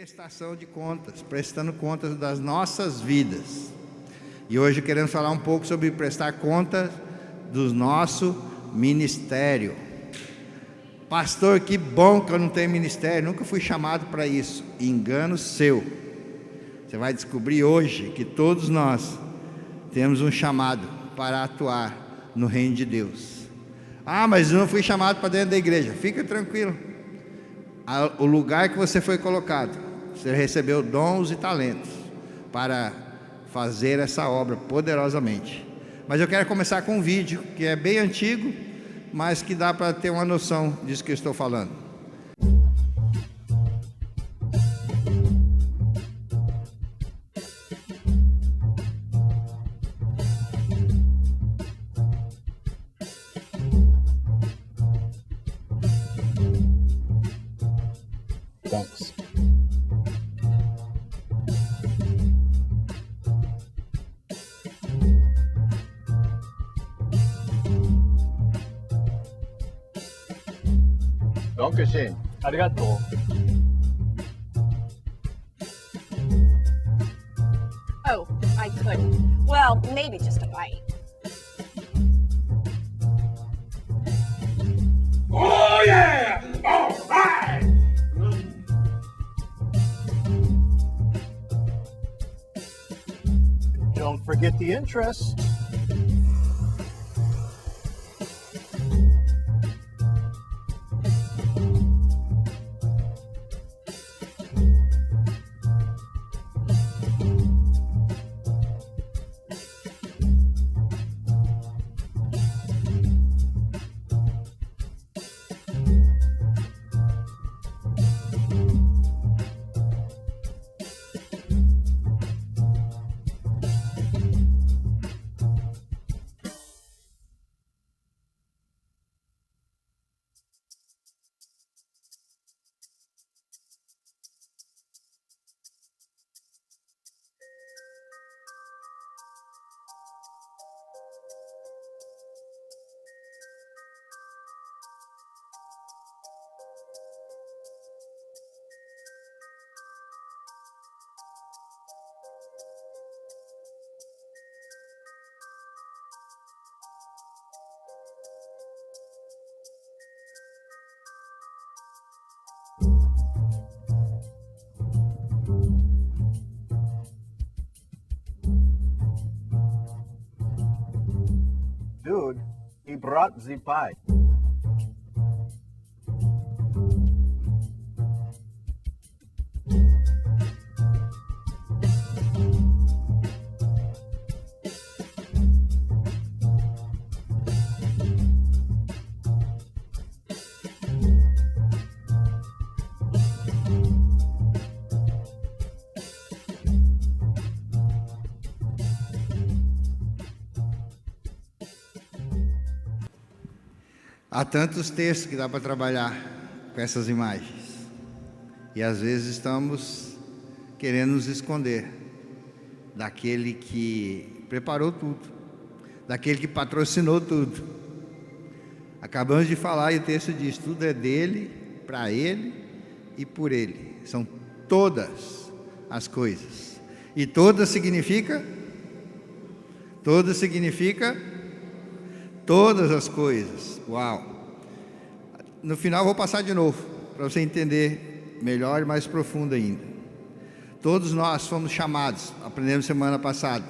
prestação de contas, prestando contas das nossas vidas. E hoje queremos falar um pouco sobre prestar contas do nosso ministério. Pastor, que bom que eu não tenho ministério, nunca fui chamado para isso. Engano seu. Você vai descobrir hoje que todos nós temos um chamado para atuar no reino de Deus. Ah, mas eu não fui chamado para dentro da igreja. Fica tranquilo. O lugar que você foi colocado, você recebeu dons e talentos para fazer essa obra poderosamente. Mas eu quero começar com um vídeo que é bem antigo, mas que dá para ter uma noção disso que eu estou falando. Thanks. Dankeschön. Arigato. Oh, I couldn't. Well, maybe just a bite. Oh yeah! All right! Don't forget the interest. Dude, he brought the pie. Há tantos textos que dá para trabalhar com essas imagens. E às vezes estamos querendo nos esconder daquele que preparou tudo, daquele que patrocinou tudo. Acabamos de falar e o texto diz: tudo é dele, para ele e por ele. São todas as coisas. E todas significa? Todas significa todas as coisas. Uau! No final vou passar de novo, para você entender melhor e mais profundo ainda. Todos nós fomos chamados, aprendemos semana passada,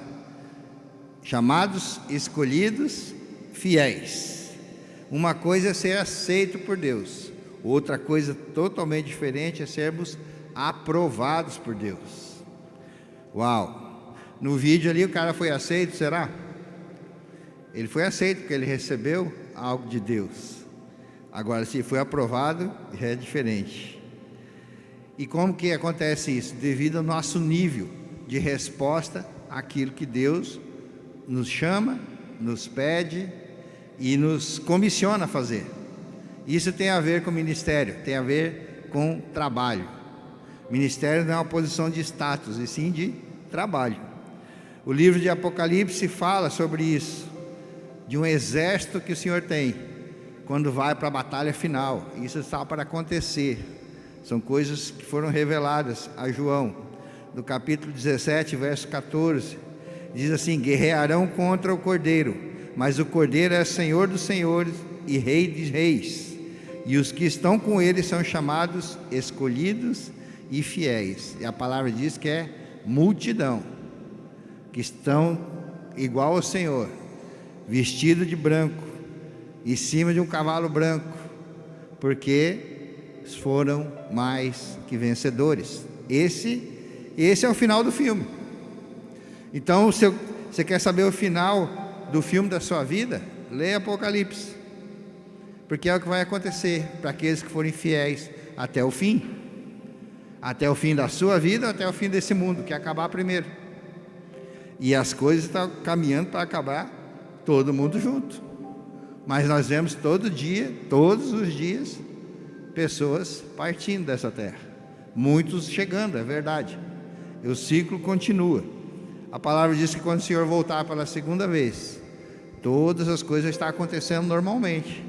chamados, escolhidos, fiéis. Uma coisa é ser aceito por Deus, outra coisa totalmente diferente é sermos aprovados por Deus. Uau! No vídeo ali o cara foi aceito, será? Ele foi aceito porque ele recebeu algo de Deus. Agora, se foi aprovado, é diferente. E como que acontece isso? Devido ao nosso nível de resposta àquilo que Deus nos chama, nos pede e nos comissiona a fazer. Isso tem a ver com ministério, tem a ver com trabalho. Ministério não é uma posição de status, e sim de trabalho. O livro de Apocalipse fala sobre isso, de um exército que o Senhor tem quando vai para a batalha final. Isso está para acontecer São coisas que foram reveladas a João. No capítulo 17, verso 14, diz assim: guerrearão contra o Cordeiro, mas o Cordeiro é Senhor dos senhores e Rei dos reis, e os que estão com ele são chamados escolhidos e fiéis. E a palavra diz que é multidão, que estão igual ao Senhor, vestido de branco, em cima de um cavalo branco, porque foram mais que vencedores. Esse é o final do filme. Então, se você quer saber o final do filme da sua vida, leia Apocalipse, porque é o que vai acontecer para aqueles que forem fiéis até o fim da sua vida, até o fim desse mundo, que é acabar primeiro. E as coisas estão caminhando para acabar todo mundo junto, mas nós vemos todo dia, todos os dias, pessoas partindo dessa terra, muitos chegando, é verdade, e o ciclo continua. A palavra diz que quando o Senhor voltar pela segunda vez, todas as coisas estão acontecendo normalmente,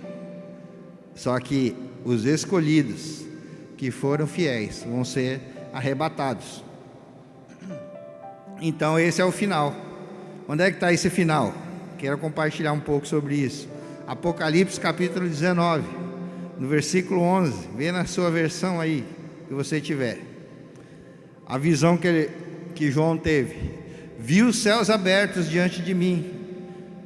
só que os escolhidos que foram fiéis vão ser arrebatados. Então esse é o final. Onde é que está esse final? Quero compartilhar um pouco sobre isso. Apocalipse capítulo 19, no versículo 11, vê na sua versão aí, que você tiver, a visão que João teve. Vi os céus abertos diante de mim,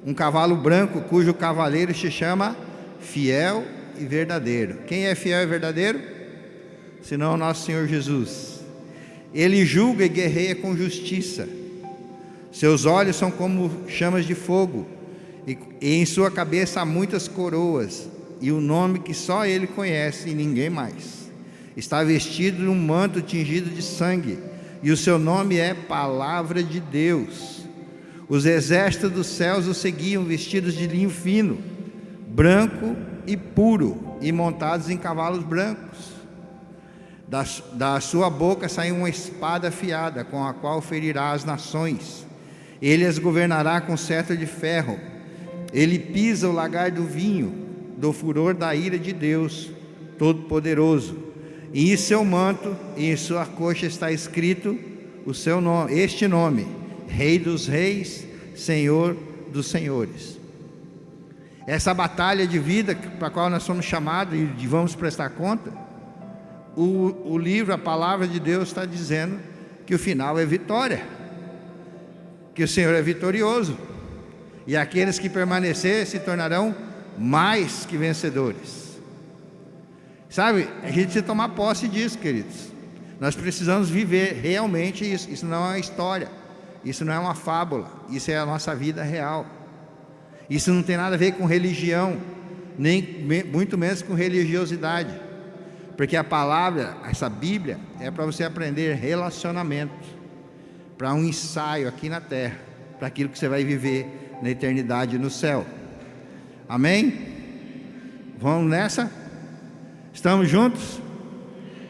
um cavalo branco, cujo cavaleiro se chama Fiel e Verdadeiro. Quem é fiel e verdadeiro? Senão o nosso Senhor Jesus. Ele julga e guerreia com justiça, seus olhos são como chamas de fogo, e em sua cabeça há muitas coroas, e o nome que só ele conhece e ninguém mais. Está vestido de um manto tingido de sangue, e o seu nome é Palavra de Deus. Os exércitos dos céus o seguiam, vestidos de linho fino, branco e puro, e montados em cavalos brancos. Da sua boca saiu uma espada afiada, com a qual ferirá as nações. Ele as governará com cetro de ferro. Ele pisa o lagar do vinho, do furor da ira de Deus Todo-Poderoso. E em seu manto e em sua coxa está escrito o seu nome, este nome: Rei dos Reis, Senhor dos Senhores. Essa batalha de vida para a qual nós somos chamados e vamos prestar conta, o livro, a palavra de Deus está dizendo que o final é vitória, que o Senhor é vitorioso, e aqueles que permanecerem se tornarão mais que vencedores. Sabe, a gente precisa tomar posse disso, queridos. Nós precisamos viver realmente isso. Isso não é uma história, isso não é uma fábula, isso é a nossa vida real. Isso não tem nada a ver com religião, nem muito menos com religiosidade, porque a palavra, essa Bíblia, é para você aprender relacionamento, para um ensaio aqui na terra, para aquilo que você vai viver na eternidade no céu. Amém? Vamos nessa? Estamos juntos?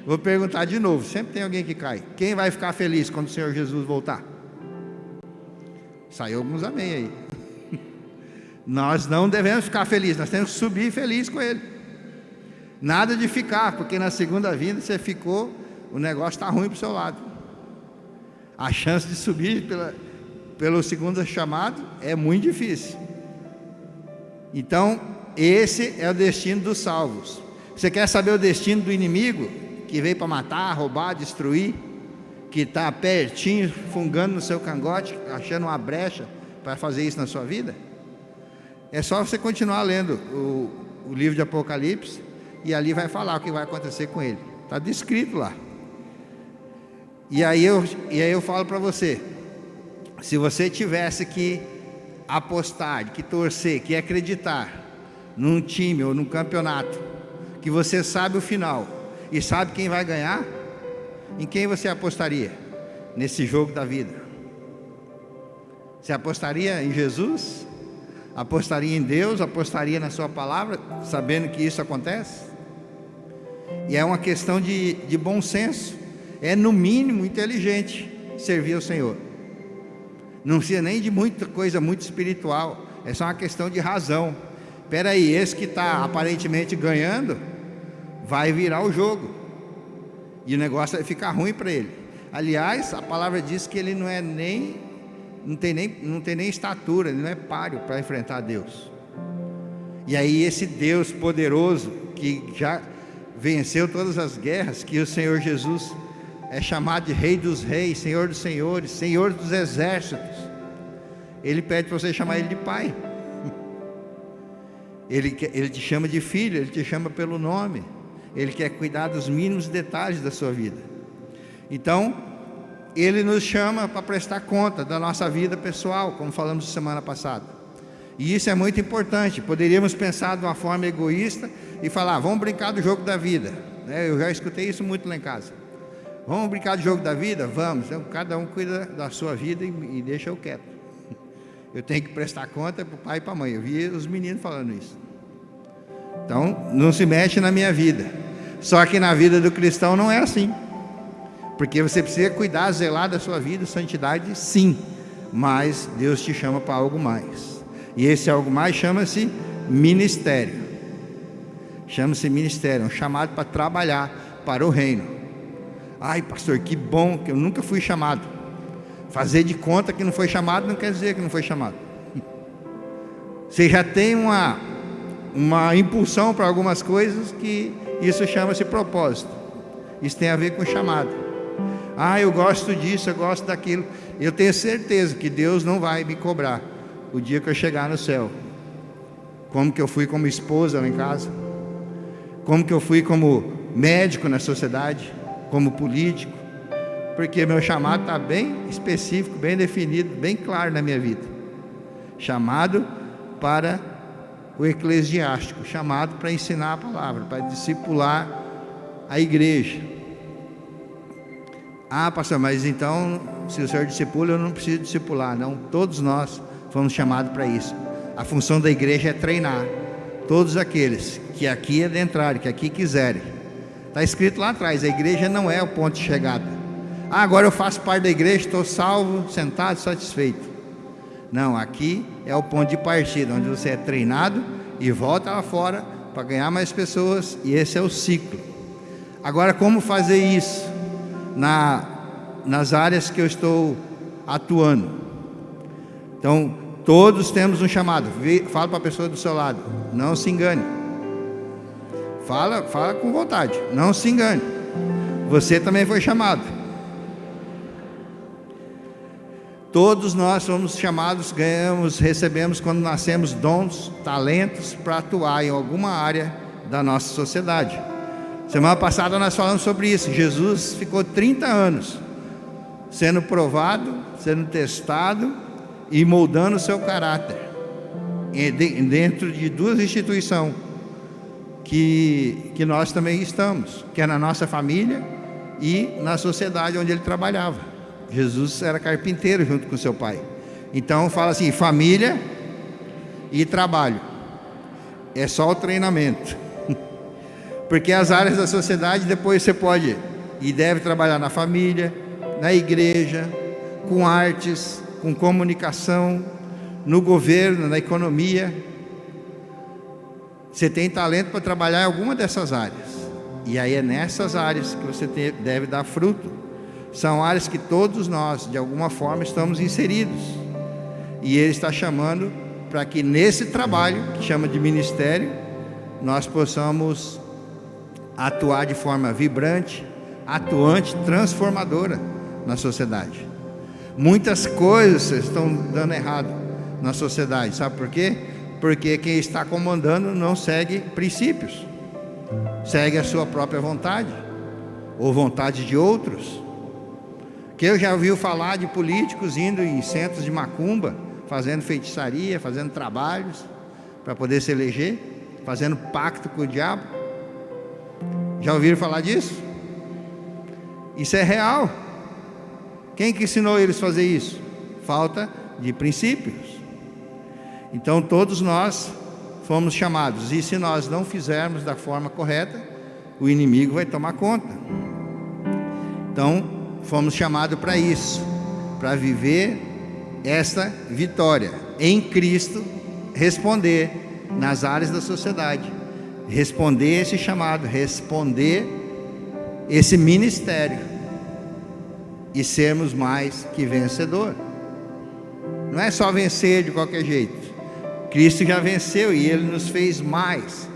Vou perguntar de novo, sempre tem alguém que cai. Quem vai ficar feliz quando o Senhor Jesus voltar? Saiu alguns amém aí. Nós não devemos ficar felizes, nós temos que subir feliz com Ele. Nada de ficar, porque na segunda vinda você ficou, o negócio está ruim para o seu lado. A chance de subir pelo segundo chamado é muito difícil. Então, esse é o destino dos salvos. Você quer saber o destino do inimigo, que veio para matar, roubar, destruir, que está pertinho, fungando no seu cangote, achando uma brecha para fazer isso na sua vida? É só você continuar lendo o livro de Apocalipse, e ali vai falar o que vai acontecer com ele. Está descrito lá. E aí eu falo para você, se você tivesse que apostar, que torcer, que acreditar num time ou num campeonato, que você sabe o final e sabe quem vai ganhar, em quem você apostaria nesse jogo da vida? Você apostaria em Jesus? Apostaria em Deus? Apostaria na sua palavra, sabendo que isso acontece? E é uma questão de bom senso. É no mínimo inteligente servir ao Senhor. Não precisa nem de muita coisa muito espiritual, é só uma questão de razão. Espera aí, esse que está aparentemente ganhando vai virar o jogo. E o negócio vai ficar ruim para ele. Aliás, a palavra diz que ele não tem nem estatura, ele não é páreo para enfrentar Deus. E aí esse Deus poderoso, que já venceu todas as guerras, que o Senhor Jesus é chamado de Rei dos Reis, Senhor dos Senhores, Senhor dos Exércitos, Ele pede para você chamar Ele de Pai. Ele te chama de filho, Ele te chama pelo nome, Ele quer cuidar dos mínimos detalhes da sua vida. Então, Ele nos chama para prestar conta da nossa vida pessoal, como falamos semana passada. E isso é muito importante. Poderíamos pensar de uma forma egoísta e falar, vamos brincar do jogo da vida. Eu já escutei isso muito lá em casa. Vamos brincar do jogo da vida? Vamos. Então, cada um cuida da sua vida e deixa eu quieto. Eu tenho que prestar conta para o pai e para a mãe. Eu vi os meninos falando isso. Então, não se mexe na minha vida. Só que na vida do cristão não é assim. Porque você precisa cuidar, zelar da sua vida, santidade, sim. Mas Deus te chama para algo mais. E esse algo mais chama-se ministério. Chama-se ministério, um chamado para trabalhar para o reino. Ai, pastor, que bom que eu nunca fui chamado. Fazer de conta que não foi chamado não quer dizer que não foi chamado. Você já tem uma impulsão para algumas coisas, que isso chama-se propósito. Isso tem a ver com chamado. Ah, eu gosto disso, eu gosto daquilo. Eu tenho certeza que Deus não vai me cobrar o dia que eu chegar no céu. Como que eu fui como esposa lá em casa, como que eu fui como médico na sociedade, como político, porque meu chamado está bem específico, bem definido, bem claro na minha vida. Chamado para o eclesiástico, chamado para ensinar a palavra, para discipular a igreja. Ah, pastor, mas então, se o senhor discipula, eu não preciso discipular. Não, todos nós fomos chamados para isso. A função da igreja é treinar todos aqueles que aqui adentrarem, que aqui quiserem. Está escrito lá atrás, a igreja não é o ponto de chegada. Ah, agora eu faço parte da igreja, estou salvo, sentado, satisfeito. Não, aqui é o ponto de partida, onde você é treinado e volta lá fora para ganhar mais pessoas, e esse é o ciclo. Agora, como fazer isso nas áreas que eu estou atuando? Então, todos temos um chamado. Fala para a pessoa do seu lado, não se engane. Fala com vontade, não se engane. Você também foi chamado. Todos nós somos chamados, recebemos quando nascemos dons, talentos para atuar em alguma área da nossa sociedade. Semana passada nós falamos sobre isso. Jesus ficou 30 anos sendo provado, sendo testado e moldando o seu caráter dentro de duas instituições que nós também estamos, que é na nossa família e na sociedade onde ele trabalhava. Jesus era carpinteiro junto com seu pai. Então fala assim, família e trabalho. É só o treinamento. Porque as áreas da sociedade depois você pode e deve trabalhar na família, na igreja, com artes, com comunicação, no governo, na economia. Você tem talento para trabalhar em alguma dessas áreas. E aí é nessas áreas que você deve dar fruto. São áreas que todos nós, de alguma forma, estamos inseridos. E Ele está chamando para que nesse trabalho, que chama de ministério, nós possamos atuar de forma vibrante, atuante, transformadora na sociedade. Muitas coisas estão dando errado na sociedade, sabe por quê? Porque quem está comandando não segue princípios, segue a sua própria vontade, ou vontade de outros. Que eu já ouvi falar de políticos indo em centros de macumba, fazendo feitiçaria, fazendo trabalhos para poder se eleger, fazendo pacto com o diabo. Já ouviram falar disso? Isso é real. Quem que ensinou eles a fazer isso? Falta de princípios. Então todos nós fomos chamados, e se nós não fizermos da forma correta, o inimigo vai tomar conta. Então fomos chamados para isso, para viver esta vitória em Cristo, responder nas áreas da sociedade, responder esse chamado, responder esse ministério e sermos mais que vencedor. Não é só vencer de qualquer jeito. Cristo já venceu e Ele nos fez mais.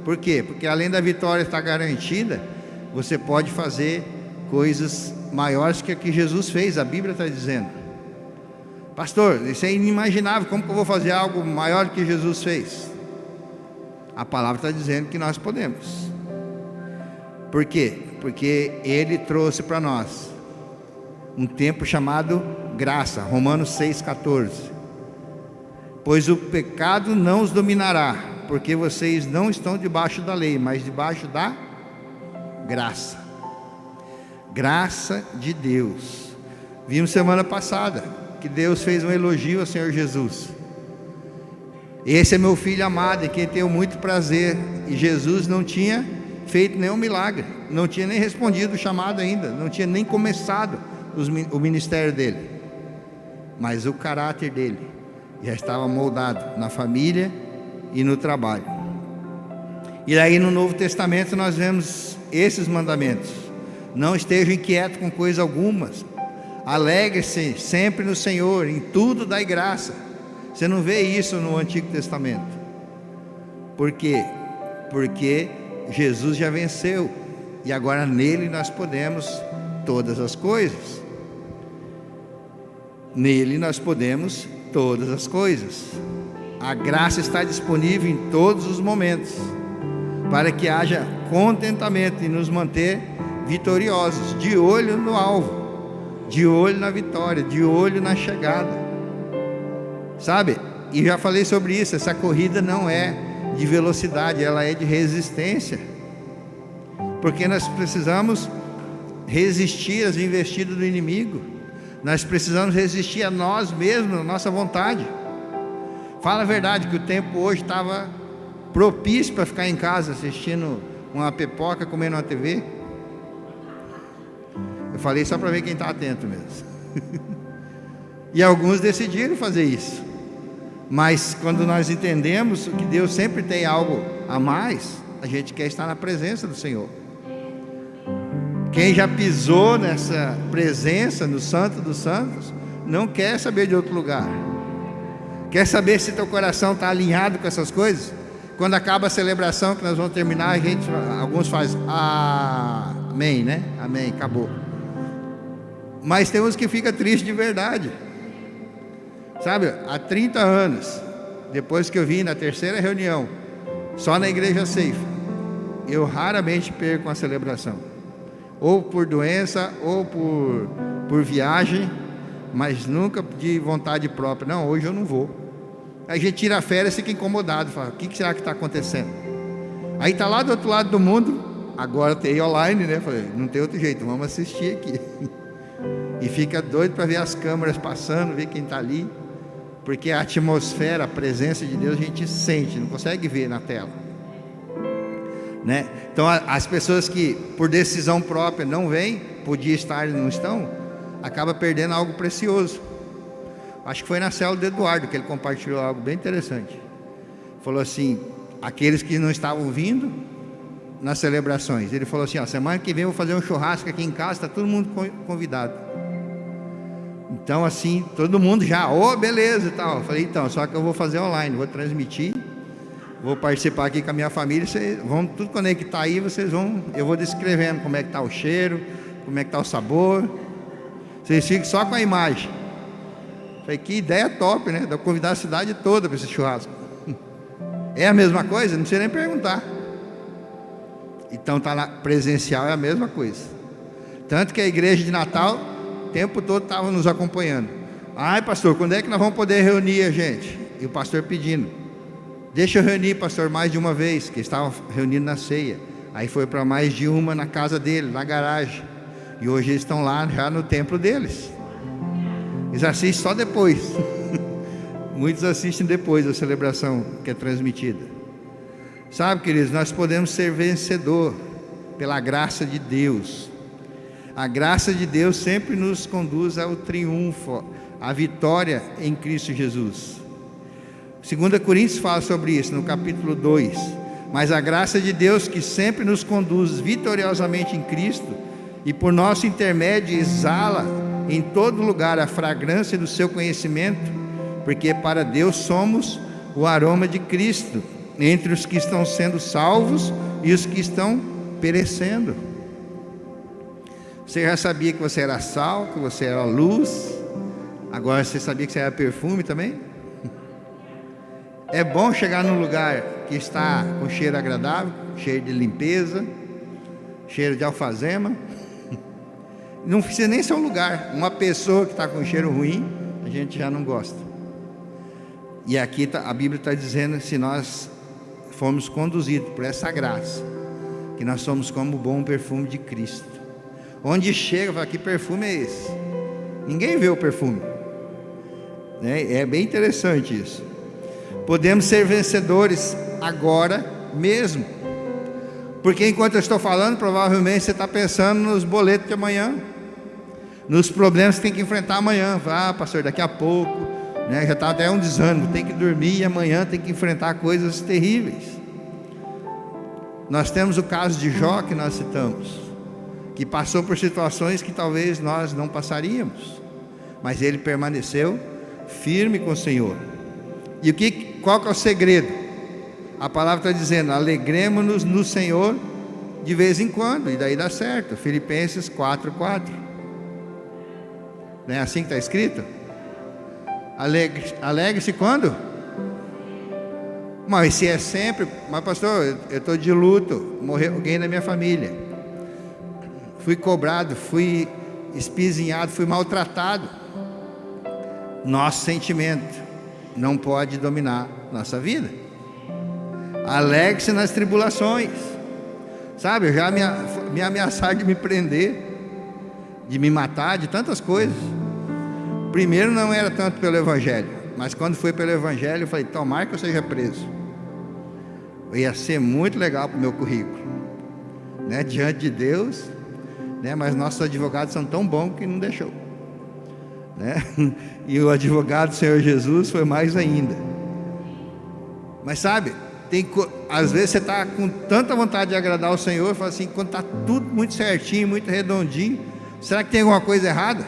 Por quê? Porque além da vitória estar garantida, você pode fazer coisas maiores que a que Jesus fez. A Bíblia está dizendo: pastor, isso é inimaginável, como que eu vou fazer algo maior do que Jesus fez? A palavra está dizendo que nós podemos. Por quê? Porque Ele trouxe para nós um tempo chamado graça. Romanos 6,14. Pois o pecado não os dominará, porque vocês não estão debaixo da lei, mas debaixo da graça. Graça de Deus. Vimos semana passada que Deus fez um elogio ao Senhor Jesus. Esse é meu filho amado, em quem tenho muito prazer. E Jesus não tinha feito nenhum milagre, não tinha nem respondido o chamado ainda, não tinha nem começado o ministério dele, mas o caráter dele já estava moldado na família e no trabalho. E aí no Novo Testamento nós vemos esses mandamentos: não estejam inquietos com coisa alguma, alegre-se sempre no Senhor, em tudo dai graça. Você não vê isso no Antigo Testamento. Por quê? Porque Jesus já venceu, e agora nele nós podemos todas as coisas. Nele nós podemos todas as coisas. A graça está disponível em todos os momentos, para que haja contentamento e nos manter vitoriosos, de olho no alvo, de olho na vitória, de olho na chegada. Sabe? E já falei sobre isso, essa corrida não é de velocidade, ela é de resistência. Porque nós precisamos resistir às investidas do inimigo. Nós precisamos resistir a nós mesmos, a nossa vontade. Fala a verdade que o tempo hoje estava propício para ficar em casa assistindo uma pipoca, comendo uma TV. Eu falei só para ver quem está atento mesmo. E alguns decidiram fazer isso. Mas quando nós entendemos que Deus sempre tem algo a mais, a gente quer estar na presença do Senhor. Quem já pisou nessa presença, no Santo dos Santos, não quer saber de outro lugar. Quer saber se teu coração está alinhado com essas coisas? Quando acaba a celebração, que nós vamos terminar, alguns fazem amém, né? Amém, acabou. Mas tem uns que ficam tristes de verdade. Sabe, há 30 anos, depois que eu vim na terceira reunião, só na igreja Safe, eu raramente perco uma celebração, ou por doença, ou por viagem, mas nunca de vontade própria. Não, hoje eu não vou. Aí a gente tira a férias e fica incomodado, fala: o que será que está acontecendo? Aí está lá do outro lado do mundo, agora tem online, né? Falei, não tem outro jeito, vamos assistir aqui. E fica doido para ver as câmeras passando, ver quem está ali. Porque a atmosfera, a presença de Deus a gente sente, não consegue ver na tela, né? Então as pessoas que por decisão própria não vêm, podia estar e não estão, acaba perdendo algo precioso. Acho que foi na célula do Eduardo que ele compartilhou algo bem interessante. Falou assim: aqueles que não estavam vindo nas celebrações, ele falou assim: ó, semana que vem eu vou fazer um churrasco aqui em casa, está todo mundo convidado. Então assim, todo mundo já, beleza e tal. Eu falei: então, só que eu vou fazer online, vou transmitir, vou participar aqui com a minha família, vocês vão tudo conectar aí, eu vou descrevendo como é que está o cheiro, como é que está o sabor, vocês ficam só com a imagem. Eu falei: que ideia top, né? De convidar a cidade toda para esse churrasco. É a mesma coisa? Não precisa nem perguntar. Então tá lá, presencial é a mesma coisa. Tanto que a igreja de Natal o tempo todo estava nos acompanhando. Ai, pastor, quando é que nós vamos poder reunir a gente? E o pastor pedindo: deixa eu reunir, pastor, mais de uma vez, que estavam reunindo na ceia. Aí foi para mais de uma na casa dele, na garagem. E hoje eles estão lá já no templo deles. Eles assistem só depois. Muitos assistem depois da celebração que é transmitida. Sabe, queridos, nós podemos ser vencedor pela graça de Deus. A graça de Deus sempre nos conduz ao triunfo, à vitória em Cristo Jesus. 2 Coríntios fala sobre isso no capítulo 2. Mas a graça de Deus, que sempre nos conduz vitoriosamente em Cristo, e por nosso intermédio exala em todo lugar a fragrância do seu conhecimento, porque para Deus somos o aroma de Cristo entre os que estão sendo salvos e os que estão perecendo. Você já sabia que você era sal, que você era luz? Agora você sabia que você era perfume também? É bom chegar num lugar que está com cheiro agradável, cheiro de limpeza, cheiro de alfazema. Não precisa nem ser um lugar. Uma pessoa que está com cheiro ruim, a gente já não gosta. E aqui a Bíblia está dizendo, se nós formos conduzidos por essa graça, que nós somos como o bom perfume de Cristo. Onde chega, fala, que perfume é esse? Ninguém vê o perfume, né? É bem interessante isso. Podemos ser vencedores agora mesmo, porque enquanto eu estou falando, provavelmente você está pensando nos boletos de amanhã, nos problemas que tem que enfrentar amanhã. Pastor, daqui a pouco, né, já está até um desânimo, tem que dormir e amanhã tem que enfrentar coisas terríveis. Nós temos o caso de Jó que nós citamos, que passou por situações que talvez nós não passaríamos, mas ele permaneceu firme com o Senhor. E qual que é o segredo? A palavra está dizendo, alegremos-nos no Senhor de vez em quando, e daí dá certo. Filipenses 4:4. Não é assim que está escrito? Alegre-se quando? Mas se é sempre, mas pastor, eu estou de luto, morreu alguém da minha família, fui cobrado, fui espizinhado, fui maltratado. Nosso sentimento não pode dominar nossa vida. Alegre-se nas tribulações. Sabe, já me ameaçaram de me prender, de me matar, de tantas coisas. Primeiro não era tanto pelo Evangelho, mas quando foi pelo Evangelho eu falei, tomara que eu seja preso. Ia ser muito legal para o meu currículo, né? Diante de Deus, né? Mas nossos advogados são tão bons que não deixou, né? E o advogado do Senhor Jesus foi mais ainda. Mas sabe, às vezes você está com tanta vontade de agradar o Senhor, e fala assim, quando está tudo muito certinho, muito redondinho, será que tem alguma coisa errada?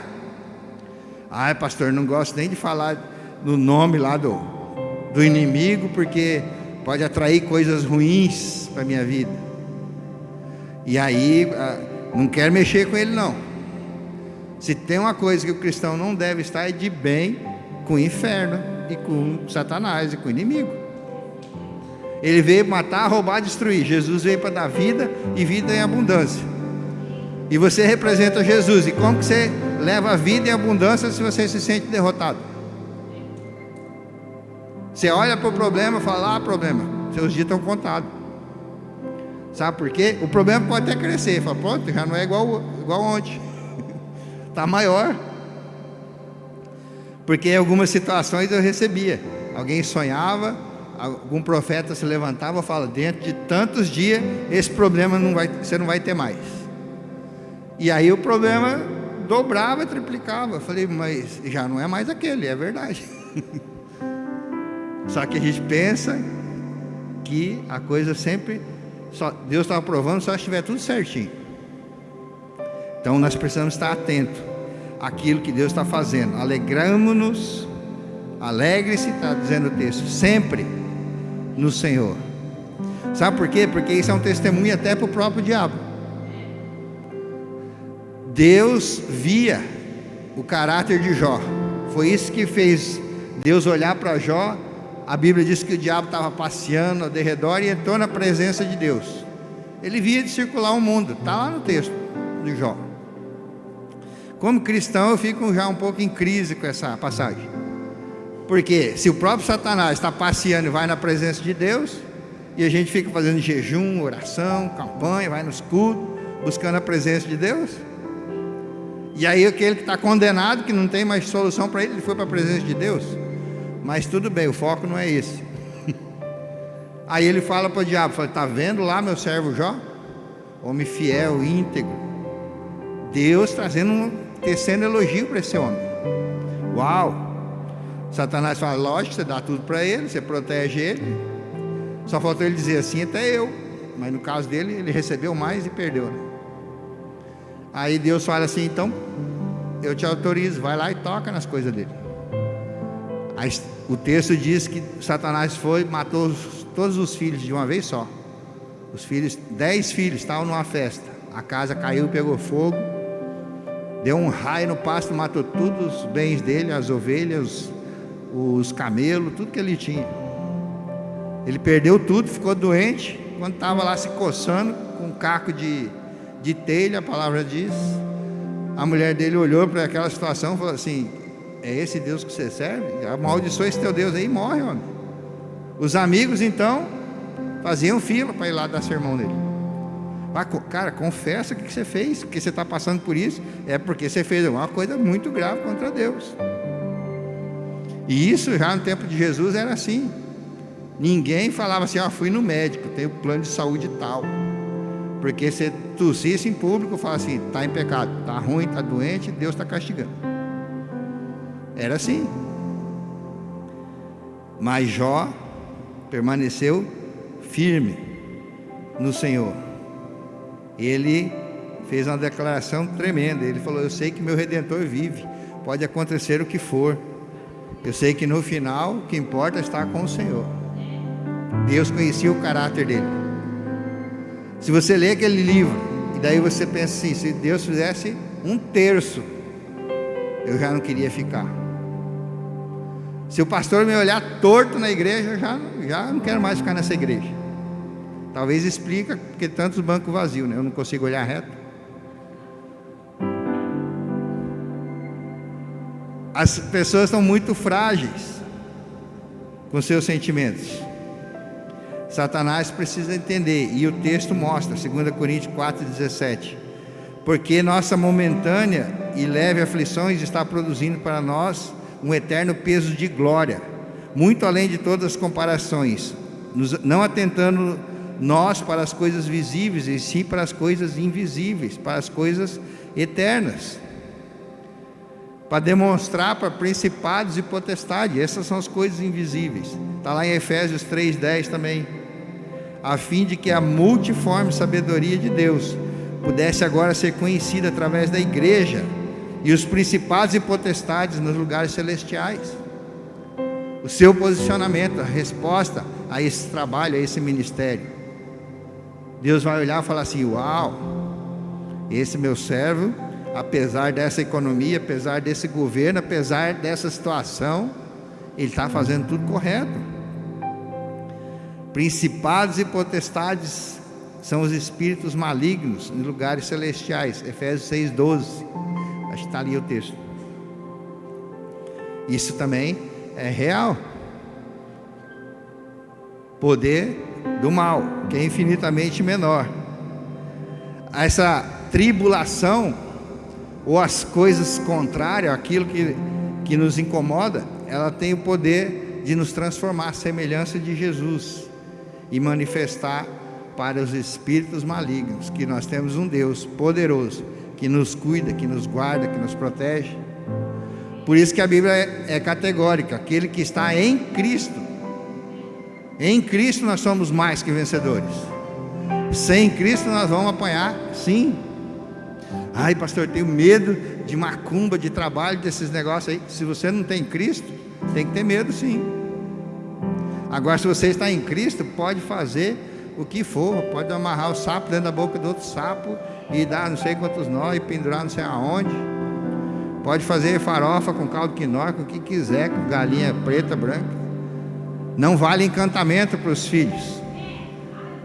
Pastor, não gosto nem de falar no nome lá do inimigo, porque pode atrair coisas ruins para a minha vida. E aí, não quero mexer com ele não. Se tem uma coisa que o cristão não deve estar, é de bem com o inferno, e com Satanás, e com o inimigo. Ele veio matar, roubar, destruir. Jesus veio para dar vida, e vida em abundância. E você representa Jesus. E como que você leva a vida em abundância se você se sente derrotado? Você olha para o problema e fala, problema, seus dias estão contados. Sabe por quê? O problema pode até crescer. Fala, pronto, já não é igual ontem. Está maior. Porque em algumas situações eu recebia. Alguém sonhava, algum profeta se levantava e fala, dentro de tantos dias, esse problema você não vai ter mais. E aí o problema dobrava e triplicava. Eu falei, mas já não é mais aquele, é verdade. Só que a gente pensa que a coisa sempre, Deus estava provando só se estiver tudo certinho. Então nós precisamos estar atentos àquilo que Deus está fazendo. Alegramo-nos, alegre-se, está dizendo o texto, sempre no Senhor. Sabe por quê? Porque isso é um testemunho até para o próprio diabo. Deus via o caráter de Jó. Foi isso que fez Deus olhar para Jó. A Bíblia diz que o diabo estava passeando ao redor e entrou na presença de Deus. Ele via de circular o mundo. Está lá no texto de Jó. Como cristão eu fico já um pouco em crise com essa passagem. Porque se o próprio Satanás está passeando e vai na presença de Deus, e a gente fica fazendo jejum, oração, campanha, vai nos cultos, buscando a presença de Deus, e aí aquele que está condenado, que não tem mais solução para ele, ele foi para a presença de Deus. Mas tudo bem, o foco não é esse. Aí ele fala para o diabo, está vendo lá meu servo Jó? Homem fiel, íntegro. Deus tecendo elogio para esse homem. Uau! Satanás fala, lógico, você dá tudo para ele, você protege ele. Só faltou ele dizer assim, até eu. Mas no caso dele, ele recebeu mais e perdeu, né? Aí Deus fala assim: então eu te autorizo, vai lá e toca nas coisas dele. Aí, o texto diz que Satanás foi, matou todos os filhos de uma vez só. Os filhos, 10 filhos estavam numa festa, a casa caiu, pegou fogo, deu um raio no pasto, matou todos os bens dele, as ovelhas, os camelos, tudo que ele tinha. Ele perdeu tudo, ficou doente. Quando estava lá se coçando com um caco de telha, a palavra diz, a mulher dele olhou para aquela situação e falou assim: é esse Deus que você serve? Amaldiçoa esse teu Deus aí e morre, homem. Os amigos então faziam fila para ir lá dar sermão nele. Cara, confessa o que você fez, porque você está passando por isso, é porque você fez uma coisa muito grave contra Deus. E isso já no tempo de Jesus era assim. Ninguém falava assim: fui no médico, tenho plano de saúde tal. Porque se tossisse em público, fala assim: está em pecado, está ruim, está doente, Deus está castigando. Era assim. Mas Jó permaneceu firme no Senhor. Ele fez uma declaração tremenda. Ele falou: eu sei que meu Redentor vive, pode acontecer o que for, eu sei que no final o que importa é estar com o Senhor. Deus conhecia o caráter dele. Se você lê aquele livro e daí você pensa assim: se Deus fizesse 1/3, eu já não queria ficar. Se o pastor me olhar torto na igreja, eu já não quero mais ficar nessa igreja. Talvez explica porque tantos bancos vazios, né? Eu não consigo olhar reto. As pessoas estão muito frágeis com seus sentimentos. Satanás precisa entender, e o texto mostra, 2 Coríntios 4,17: porque nossa momentânea e leve aflições está produzindo para nós um eterno peso de glória, muito além de todas as comparações, não atentando nós para as coisas visíveis, e sim para as coisas invisíveis, para as coisas eternas, para demonstrar para principados e potestades. Essas são as coisas invisíveis. Está lá em Efésios 3,10 também: a fim de que a multiforme sabedoria de Deus pudesse agora ser conhecida através da igreja e os principados e potestades nos lugares celestiais. O seu posicionamento, a resposta a esse trabalho, a esse ministério. Deus vai olhar e falar assim: uau, esse meu servo, apesar dessa economia, apesar desse governo, apesar dessa situação, ele está fazendo tudo correto. Principados e potestades são os espíritos malignos em lugares celestiais. Efésios 6,12. Acho que está ali o texto. Isso também é real. Poder do mal, que é infinitamente menor. Essa tribulação, ou as coisas contrárias, aquilo que nos incomoda, ela tem o poder de nos transformar à semelhança de Jesus e manifestar para os espíritos malignos que nós temos um Deus poderoso, que nos cuida, que nos guarda, que nos protege. Por isso que a Bíblia é categórica: aquele que está em Cristo. Em Cristo nós somos mais que vencedores. Sem Cristo nós vamos apanhar, sim. Ai, pastor, eu tenho medo de macumba, de trabalho, desses negócios aí. Se você não tem Cristo, tem que ter medo, sim. Agora, se você está em Cristo, pode fazer o que for. Pode amarrar o sapo dentro da boca do outro sapo e dar não sei quantos nós e pendurar não sei aonde. Pode fazer farofa com caldo quinó, com o que quiser, com galinha preta, branca. Não vale encantamento para os filhos.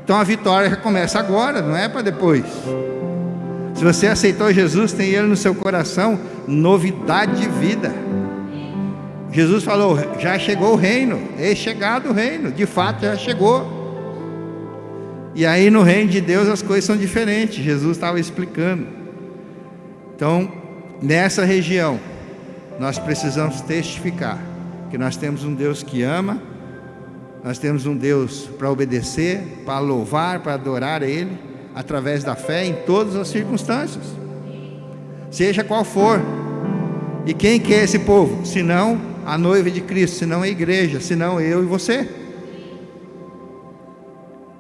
Então a vitória começa agora, não é para depois. Se você aceitou Jesus, tem Ele no seu coração, novidade de vida. Jesus falou: já chegou o reino, é chegado o reino, de fato já chegou. E aí no reino de Deus as coisas são diferentes. Jesus estava explicando. Então, nessa região, nós precisamos testificar que nós temos um Deus que ama. Nós temos um Deus para obedecer, para louvar, para adorar a Ele, através da fé em todas as circunstâncias, seja qual for. E quem que é esse povo? Senão a noiva de Cristo, senão a igreja, senão eu e você.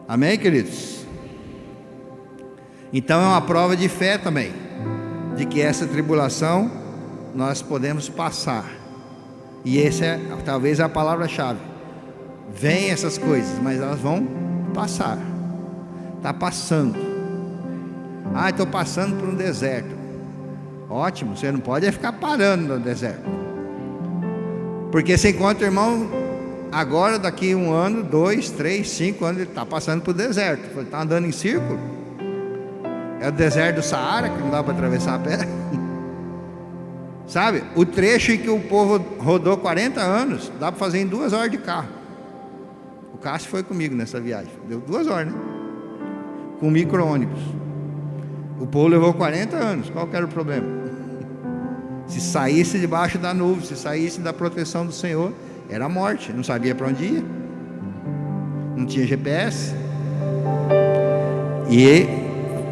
Amém, queridos? Então é uma prova de fé também. de que essa tribulação nós podemos passar. E essa é talvez a palavra-chave. Vêm essas coisas, mas elas vão passar. Está passando. Estou passando por um deserto. Ótimo, você não pode ficar parando no deserto. Porque você encontra o irmão agora, daqui 1 ano, 2, 3, 5 anos, ele está passando por deserto. Ele está andando em círculo. É o deserto do Saara, que não dá para atravessar a pé. Sabe, o trecho em que o povo rodou 40 anos, dá para fazer em 2 horas de carro. O Cássio foi comigo nessa viagem, deu 2 horas, né? Com micro-ônibus. O povo levou 40 anos, qual que era o problema? Se saísse debaixo da nuvem, se saísse da proteção do Senhor, era a morte, não sabia para onde ia, não tinha GPS, e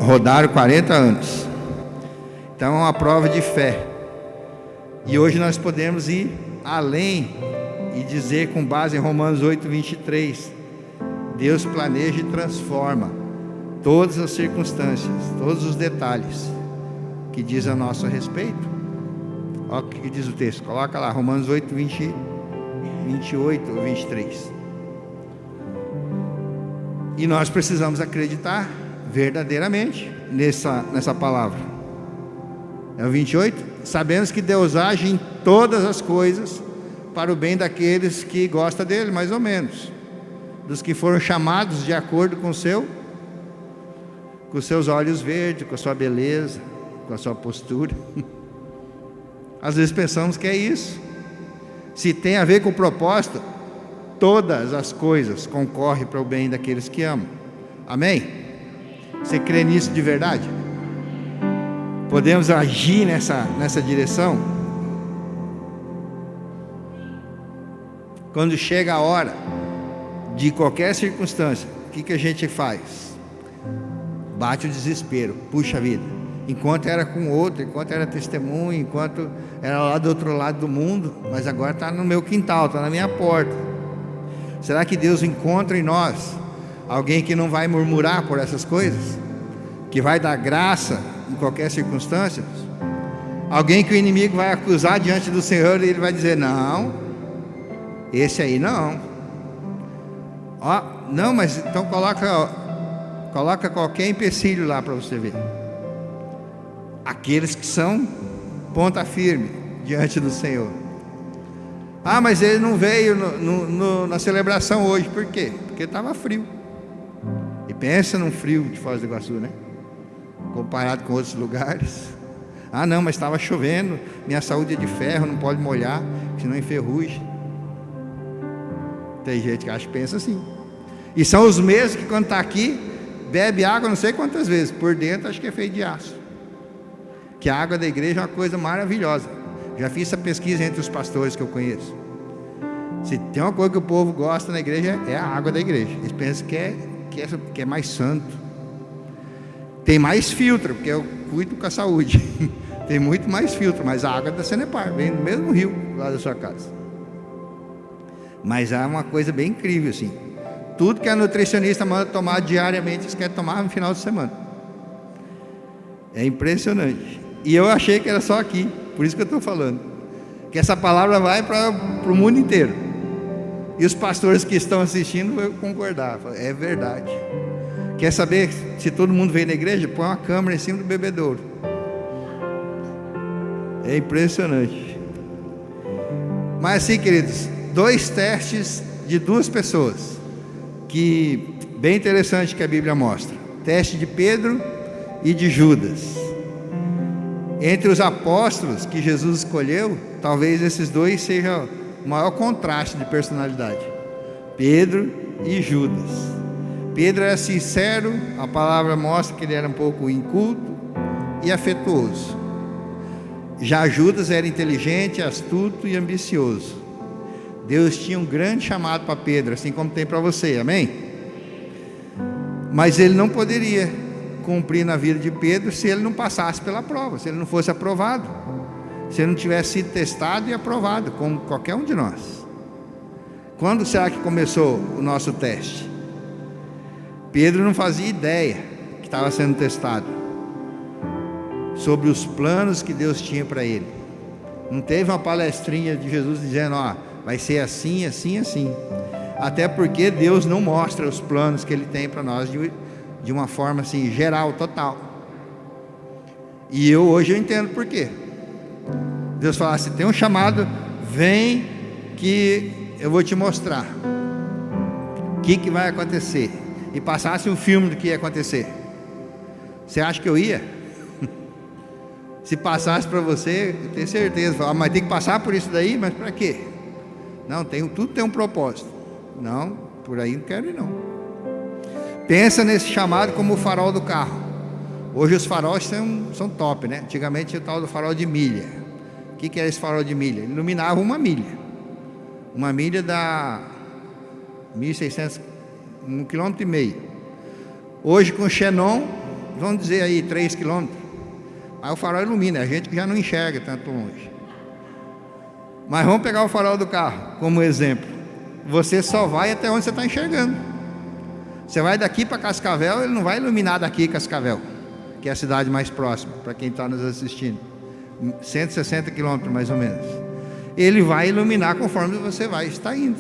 rodaram 40 anos. Então é uma prova de fé. E hoje nós podemos ir além e dizer, com base em Romanos 8, 23, Deus planeja e transforma todas as circunstâncias, todos os detalhes que diz a nosso respeito. Olha o que diz o texto, coloca lá, Romanos 8, 28 ou 23. E nós precisamos acreditar verdadeiramente nessa palavra. É o 28? Sabemos que Deus age em todas as coisas para o bem daqueles que gostam dele, mais ou menos, dos que foram chamados de acordo com os seus olhos verdes, com a sua beleza, com a sua postura. Às vezes pensamos que é isso. Se tem a ver com o propósito, todas as coisas concorrem para o bem daqueles que amam. Amém? Você crê nisso de verdade? Podemos agir nessa direção? Quando chega a hora de qualquer circunstância, o que a gente faz? Bate o desespero. Puxa vida, enquanto era com outro, enquanto era testemunho, enquanto era lá do outro lado do mundo, mas agora está no meu quintal, está na minha porta. Será que Deus encontra em nós alguém que não vai murmurar por essas coisas? Que vai dar graça em qualquer circunstância? Alguém que o inimigo vai acusar diante do Senhor e ele vai dizer: não, esse aí não. Não, mas então coloca qualquer empecilho lá para você ver. Aqueles que são ponta firme diante do Senhor. Mas ele não veio na celebração hoje. Por quê? Porque estava frio. E pensa num frio de Foz do Iguaçu, né? Comparado com outros lugares. Não, mas estava chovendo, minha saúde é de ferro, não pode molhar, senão enferruje. Tem gente que acha que pensa assim. E são os mesmos que quando está aqui, bebe água não sei quantas vezes, por dentro acho que é feito de aço. Que a água da igreja é uma coisa maravilhosa. Já fiz essa pesquisa entre os pastores que eu conheço. Se tem uma coisa que o povo gosta na igreja, é a água da igreja. Eles pensam que é mais santo. Tem mais filtro, porque eu cuido com a saúde. Tem muito mais filtro, mas a água da Sanepar vem do mesmo rio lá da sua casa. Mas é uma coisa bem incrível assim. Tudo que a nutricionista manda tomar diariamente, eles querem tomar no final de semana. É impressionante. E eu achei que era só aqui, por isso que eu estou falando. Que essa palavra vai para o mundo inteiro. E os pastores que estão assistindo vão concordar. É verdade. Quer saber se todo mundo veio na igreja? Põe uma câmera em cima do bebedouro. É impressionante. Mas assim, queridos, 2 testes de 2 pessoas que bem interessante que a Bíblia mostra. Teste de Pedro e de Judas. Entre os apóstolos que Jesus escolheu, talvez esses 2 sejam o maior contraste de personalidade. Pedro e Judas. Pedro era sincero, a palavra mostra que ele era um pouco inculto e afetuoso. Já Judas era inteligente, astuto e ambicioso. Deus tinha um grande chamado para Pedro, assim como tem para você, amém? Mas ele não poderia cumprir na vida de Pedro se ele não passasse pela prova, se ele não fosse aprovado, se ele não tivesse sido testado e aprovado, como qualquer um de nós. Quando será que começou o nosso teste? Pedro não fazia ideia que estava sendo testado. sobre os planos que Deus tinha para ele. Não teve uma palestrinha de Jesus dizendo, ó, vai ser assim, assim, assim. Até porque Deus não mostra os planos que Ele tem para nós de uma forma assim, geral, total. E hoje eu entendo por quê. Deus fala assim, tem um chamado, vem que eu vou te mostrar o que vai acontecer. E passasse um filme do que ia acontecer. Você acha que eu ia? Se passasse para você, eu tenho certeza, mas tem que passar por isso daí, mas para quê? Não, tudo tem um propósito. Não, por aí não quero ir não. Pensa nesse chamado como o farol do carro. Hoje os faróis são top, né? Antigamente tinha o tal do farol de milha. O que era esse farol de milha? Ele iluminava uma milha. Uma milha dá 1.600, 1,5 km. Hoje com o xenon, vamos dizer aí 3 km. Aí o farol ilumina, a gente que já não enxerga tanto longe. Mas vamos pegar o farol do carro como exemplo. Você só vai até onde você está enxergando. Você vai daqui para Cascavel, ele não vai iluminar daqui Cascavel, que é a cidade mais próxima, para quem está nos assistindo. 160 quilômetros mais ou menos. Ele vai iluminar conforme você vai estar indo.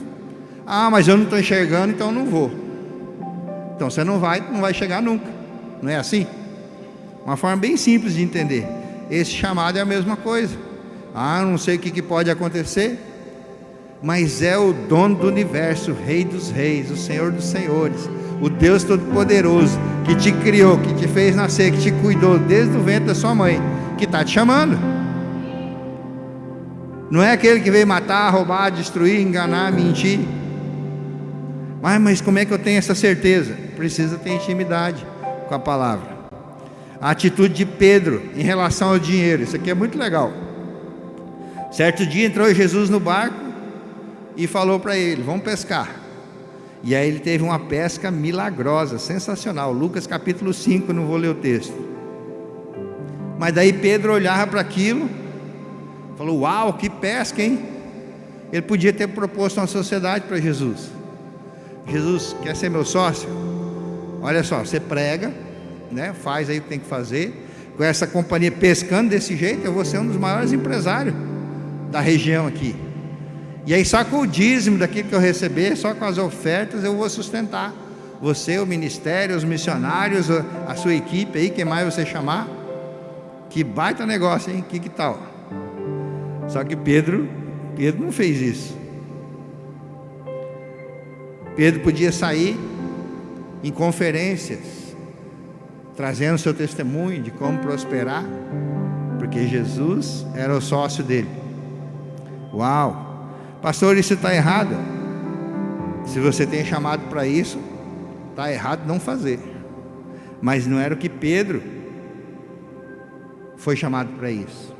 Ah, mas eu não estou enxergando, então eu não vou. Então você não vai chegar nunca. Não é assim? Uma forma bem simples de entender. Esse chamado é a mesma coisa. Ah, não sei o que pode acontecer, mas é o dono do universo, o Rei dos Reis, o Senhor dos Senhores, o Deus Todo-Poderoso, que te criou, que te fez nascer, que te cuidou desde o ventre da sua mãe, que está te chamando. Não é aquele que veio matar, roubar, destruir, enganar, mentir. Mas como é que eu tenho essa certeza? Precisa ter intimidade com a palavra. A atitude de Pedro em relação ao dinheiro, isso aqui é muito legal. Certo dia entrou Jesus no barco e falou para ele, vamos pescar. E aí ele teve uma pesca milagrosa, sensacional. Lucas capítulo 5, não vou ler o texto. Mas daí Pedro olhava para aquilo, falou, uau, que pesca, hein? Ele podia ter proposto uma sociedade para Jesus. Jesus, quer ser meu sócio? Olha só, você prega, né? Faz aí o que tem que fazer. Com essa companhia pescando desse jeito, eu vou ser um dos maiores empresários da região aqui. E aí só com o dízimo daquilo que eu receber, só com as ofertas eu vou sustentar você, o ministério, os missionários, a sua equipe aí, quem mais você chamar. Que baita negócio, hein? Que tal? Só que Pedro não fez isso. Pedro podia sair em conferências, trazendo seu testemunho de como prosperar, porque Jesus era o sócio dele. Uau! Pastor, isso está errado? Se você tem chamado para isso, está errado não fazer. Mas não era o que Pedro foi chamado para isso.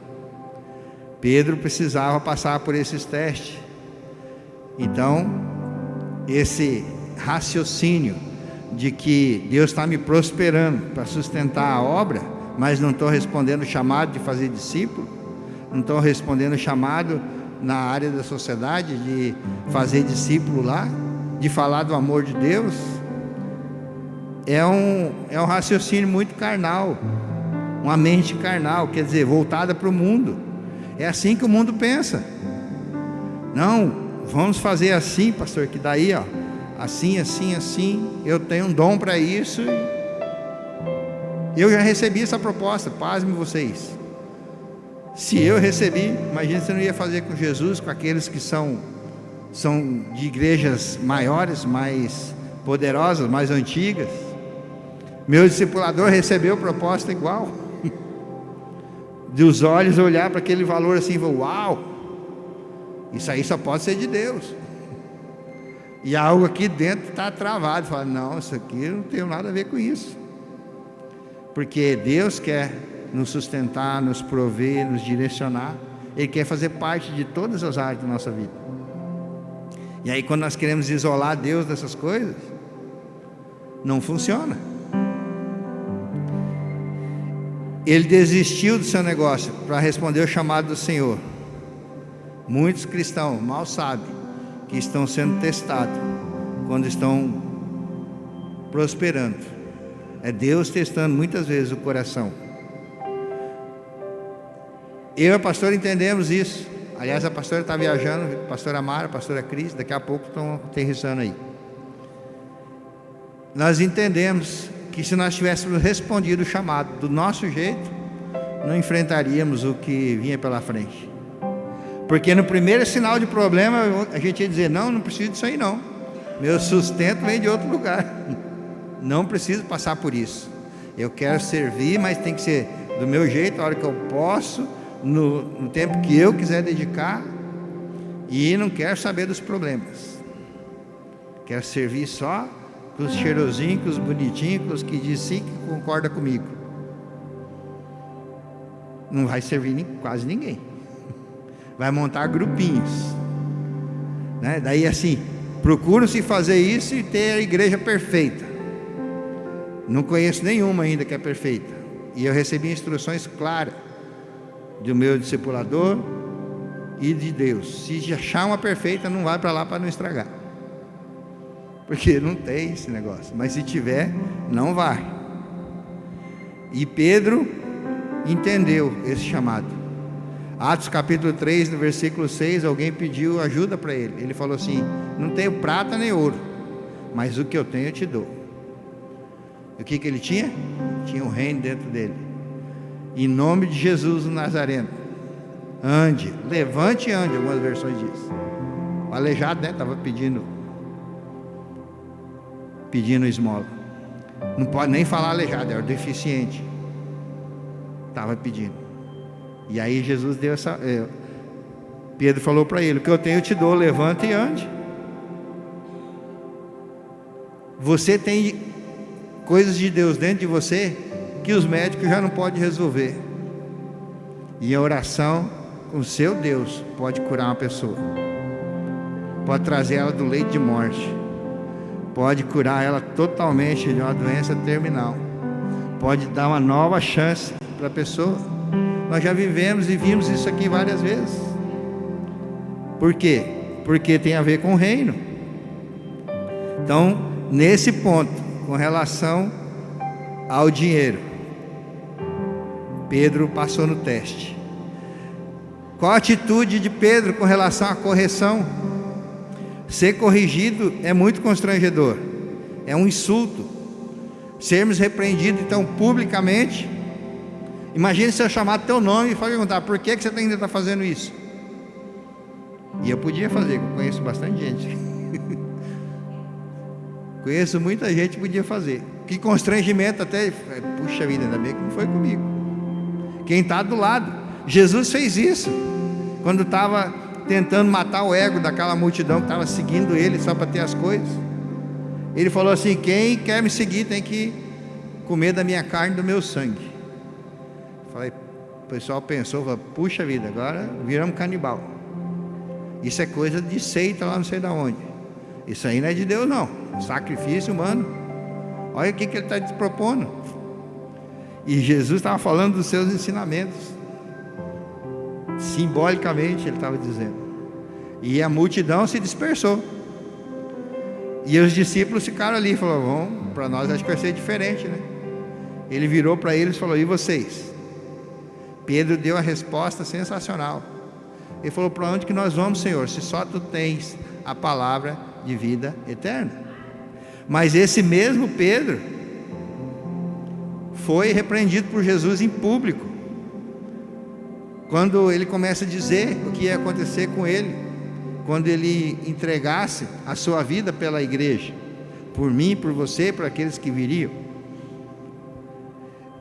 Pedro precisava passar por esses testes. Então, esse raciocínio de que Deus está me prosperando para sustentar a obra, mas não estou respondendo o chamado de fazer discípulo, não estou respondendo o chamado na área da sociedade de fazer discípulo lá, de falar do amor de Deus, é um raciocínio muito carnal, uma mente carnal, quer dizer, voltada para o mundo. É assim que o mundo pensa. Não, vamos fazer assim, pastor, que daí, ó, assim, assim, assim, eu tenho um dom para isso. Eu já recebi essa proposta, pasmem vocês. Se eu recebi, imagina se eu não ia fazer com Jesus, com aqueles que são de igrejas maiores, mais poderosas, mais antigas. Meu discipulador recebeu proposta igual. Dos olhos olhar para aquele valor assim, uau, isso aí só pode ser de Deus. E algo aqui dentro está travado, fala, não, isso aqui eu não tem nada a ver com isso. Porque Deus quer nos sustentar, nos prover, nos direcionar. Ele quer fazer parte de todas as áreas da nossa vida. E aí quando nós queremos isolar Deus dessas coisas, não funciona. Ele desistiu do seu negócio para responder o chamado do Senhor. Muitos cristãos mal sabem que estão sendo testados quando estão prosperando. É Deus testando muitas vezes o coração. Eu e a pastora entendemos isso. Aliás, a pastora está viajando, a pastora Mara, a pastora Cris, daqui a pouco estão aterrissando aí. Nós entendemos que se nós tivéssemos respondido o chamado do nosso jeito, não enfrentaríamos o que vinha pela frente. Porque no primeiro sinal de problema, a gente ia dizer, não preciso disso aí não. Meu sustento vem de outro lugar. Não preciso passar por isso. Eu quero servir, mas tem que ser do meu jeito, a hora que eu posso, no tempo que eu quiser dedicar, e não quero saber dos problemas. Quero servir só com os cheirosinhos, com os bonitinhos, com os que dizem sim, que concorda comigo. Não vai servir quase ninguém. Vai montar grupinhos, né? Daí assim, procuram-se fazer isso e ter a igreja perfeita. Não conheço nenhuma ainda que é perfeita. E eu recebi instruções claras do meu discipulador e de Deus. Se achar uma perfeita, não vai para lá para não estragar. Porque não tem esse negócio. Mas se tiver, não vai. E Pedro entendeu esse chamado. Atos capítulo 3, no versículo 6, alguém pediu ajuda para ele. Ele falou assim: não tenho prata nem ouro, mas o que eu tenho eu te dou. E o que ele tinha? Tinha um reino dentro dele. Em nome de Jesus o Nazareno, ande, levante e ande, algumas versões diz. O aleijado, né, estava pedindo esmola. Não pode nem falar aleijado, era o deficiente. Estava pedindo. E aí Jesus deu essa... Pedro falou para ele: o que eu tenho eu te dou, levanta e ande. Você tem coisas de Deus dentro de você que os médicos já não podem resolver. E a oração com o seu Deus pode curar uma pessoa. Pode trazer ela do leito de morte. Pode curar ela totalmente de uma doença terminal. Pode dar uma nova chance para a pessoa. Nós já vivemos e vimos isso aqui várias vezes. Por quê? Porque tem a ver com o reino. Então, nesse ponto, com relação ao dinheiro, Pedro passou no teste. Qual a atitude de Pedro com relação à correção? Ser corrigido é muito constrangedor, é um insulto. Sermos repreendidos então publicamente. Imagine se eu chamar teu nome e perguntar: por que você ainda está fazendo isso? E eu podia fazer, eu conheço bastante gente. Conheço muita gente que podia fazer. Que constrangimento até. Puxa vida, ainda bem que não foi comigo. Quem está do lado. Jesus fez isso quando estava tentando matar o ego daquela multidão que estava seguindo ele só para ter as coisas. Ele falou assim: quem quer me seguir tem que comer da minha carne e do meu sangue. Falei, o pessoal pensou, falou, puxa vida, agora viramos canibal. Isso é coisa de seita lá não sei de onde. Isso aí não é de Deus não. Sacrifício humano. Olha o que ele está te propondo. E Jesus estava falando dos seus ensinamentos. Simbolicamente ele estava dizendo. E a multidão se dispersou. E os discípulos ficaram ali. Falaram: vamos, para nós acho que vai ser diferente, né? Ele virou para eles e falou: e vocês? Pedro deu a resposta sensacional. Ele falou: para onde que nós vamos, Senhor? Se só tu tens a palavra de vida eterna. Mas esse mesmo Pedro foi repreendido por Jesus em público, quando ele começa a dizer o que ia acontecer com ele, quando ele entregasse a sua vida pela igreja, por mim, por você, por aqueles que viriam.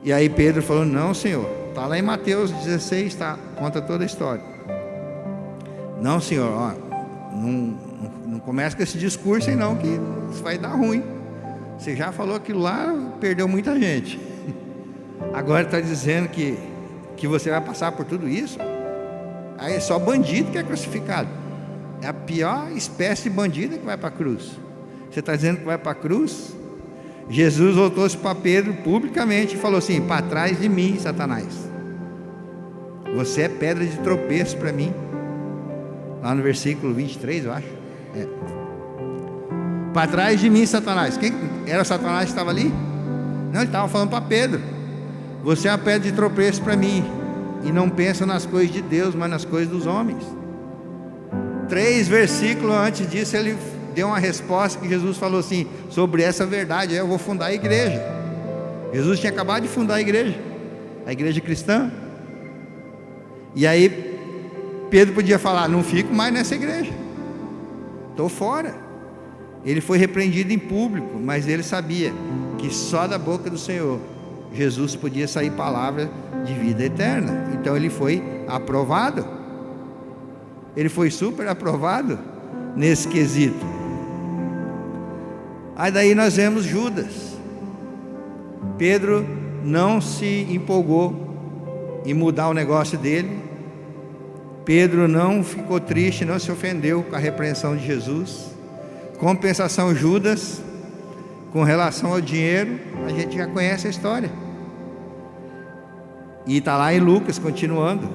E aí Pedro falou: não, Senhor, está lá em Mateus 16, tá? Conta toda a história. Não, Senhor, ó, não começa com esse discurso aí não, que isso vai dar ruim. Você já falou aquilo lá, perdeu muita gente. Agora está dizendo que você vai passar por tudo isso. Aí é só bandido que é crucificado. É a pior espécie de bandido que vai para a cruz. Você está dizendo que vai para a cruz? Jesus voltou-se para Pedro publicamente e falou assim: para trás de mim, Satanás. Você é pedra de tropeço para mim. Lá no versículo 23, eu acho. Para trás de mim, Satanás. Quem era o Satanás que estava ali? Não, ele estava falando para Pedro: você é uma pedra de tropeço para mim. e não pensam nas coisas de Deus, mas nas coisas dos homens. 3 versículos antes disso, ele deu uma resposta que Jesus falou assim, sobre essa verdade: eu vou fundar a igreja. Jesus tinha acabado de fundar a igreja cristã. E aí Pedro podia falar: não fico mais nessa igreja, estou fora. Ele foi repreendido em público, mas ele sabia que só da boca do Senhor Jesus podia sair palavra de vida eterna. Então ele foi aprovado, ele foi super aprovado nesse quesito. Aí daí nós vemos Judas. Pedro não se empolgou em mudar o negócio dele. Pedro não ficou triste, não se ofendeu com a repreensão de Jesus. Compensação, Judas, com relação ao dinheiro, a gente já conhece a história. E está lá em Lucas, continuando.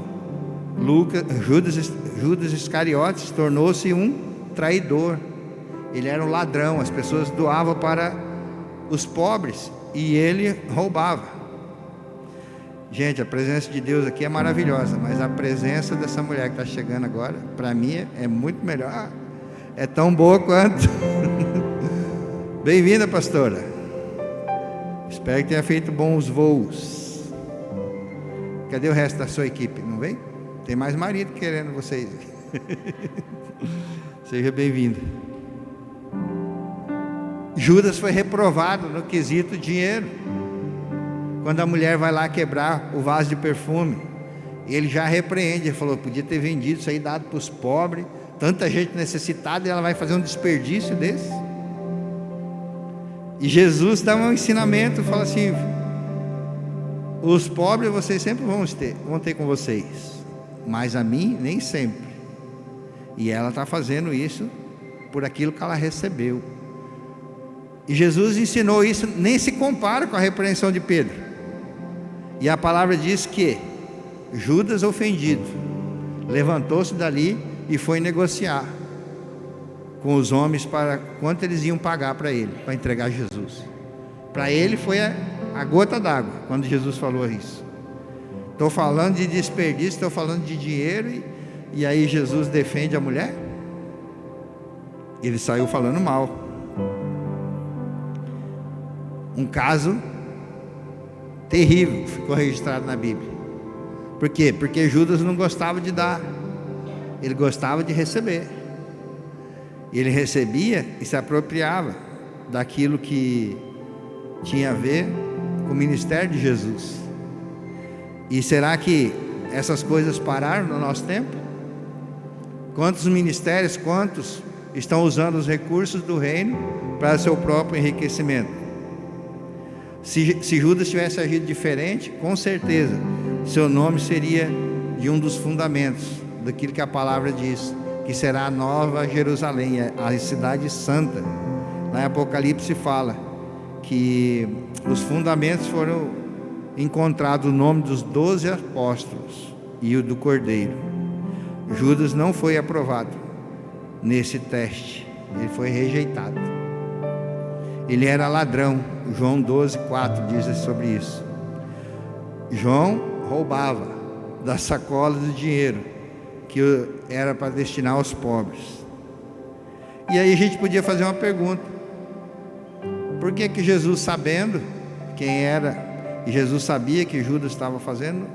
Judas Iscariotes tornou-se um traidor. Ele era um ladrão. As pessoas doavam para os pobres e ele roubava. Gente, a presença de Deus aqui é maravilhosa, mas a presença dessa mulher que está chegando agora, para mim é muito melhor. É tão boa quanto. Bem-vinda, pastora. Espero que tenha feito bons voos. Cadê o resto da sua equipe? Não vem? Tem mais marido querendo vocês. Seja bem-vindo. Judas foi reprovado no quesito dinheiro. Quando a mulher vai lá quebrar o vaso de perfume, ele já repreende. Ele falou: podia ter vendido isso aí, dado para os pobres. Tanta gente necessitada, e ela vai fazer um desperdício desse. E Jesus dá um ensinamento, fala assim: os pobres vocês sempre vão ter com vocês, mas a mim nem sempre. E ela está fazendo isso por aquilo que ela recebeu. E Jesus ensinou isso, nem se compara com a repreensão de Pedro. E a palavra diz que Judas, ofendido, levantou-se dali e foi negociar com os homens para quanto eles iam pagar para ele, para entregar Jesus. Para ele foi a gota d'água quando Jesus falou isso. Estou falando de desperdício, estou falando de dinheiro, e aí Jesus defende a mulher. Ele saiu falando mal. Um caso terrível ficou registrado na Bíblia. Por quê? Porque Judas não gostava de dar, ele gostava de receber. Ele recebia e se apropriava daquilo que tinha a ver com o ministério de Jesus. E será que essas coisas pararam no nosso tempo? Quantos ministérios, quantos estão usando os recursos do reino para seu próprio enriquecimento? Se Judas tivesse agido diferente, com certeza seu nome seria de um dos fundamentos daquilo que a palavra diz, que será a nova Jerusalém, a cidade santa. Lá em Apocalipse fala que os fundamentos foram encontrados, o nome dos 12 apóstolos e o do Cordeiro. Judas não foi aprovado nesse teste, ele foi rejeitado. Ele era ladrão. João 12:4 diz sobre isso. João roubava da sacola do dinheiro que era para destinar aos pobres. E aí a gente podia fazer uma pergunta: por que que Jesus, sabendo quem era, e Jesus sabia que Judas estava fazendo,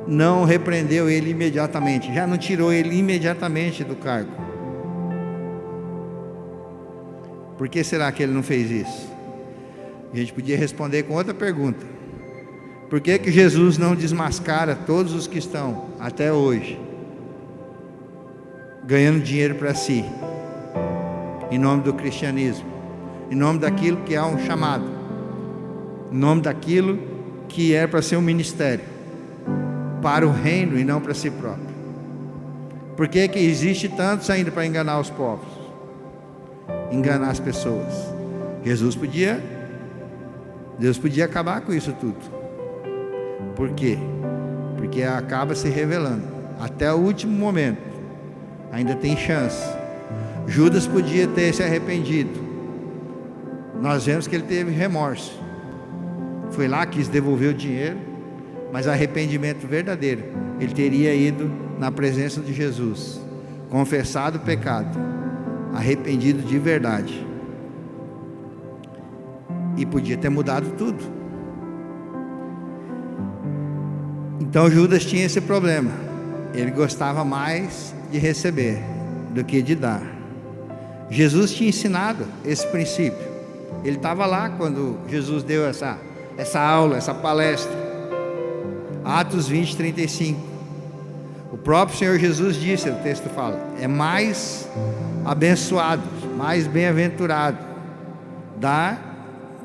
não repreendeu ele imediatamente, já não tirou ele imediatamente do cargo? Por que será que ele não fez isso? A gente podia responder com outra pergunta: por que que Jesus não desmascara todos os que estão até hoje ganhando dinheiro para si, em nome do cristianismo, em nome daquilo que há um chamado, em nome daquilo que é para ser um ministério para o reino e não para si próprio? Por que que existe tantos ainda para enganar os povos, enganar as pessoas? Deus podia acabar com isso tudo. Por quê? Porque acaba se revelando até o último momento, ainda tem chance. Judas podia ter se arrependido, nós vemos que ele teve remorso, foi lá, quis devolver o dinheiro, mas arrependimento verdadeiro, ele teria ido na presença de Jesus, confessado o pecado, arrependido de verdade, e podia ter mudado tudo. Então Judas tinha esse problema, ele gostava mais de receber do que de dar. Jesus tinha ensinado esse princípio, ele estava lá quando Jesus deu essa aula, essa palestra. Atos 20, 35. O próprio Senhor Jesus disse, o texto fala, é mais abençoado, mais bem-aventurado dar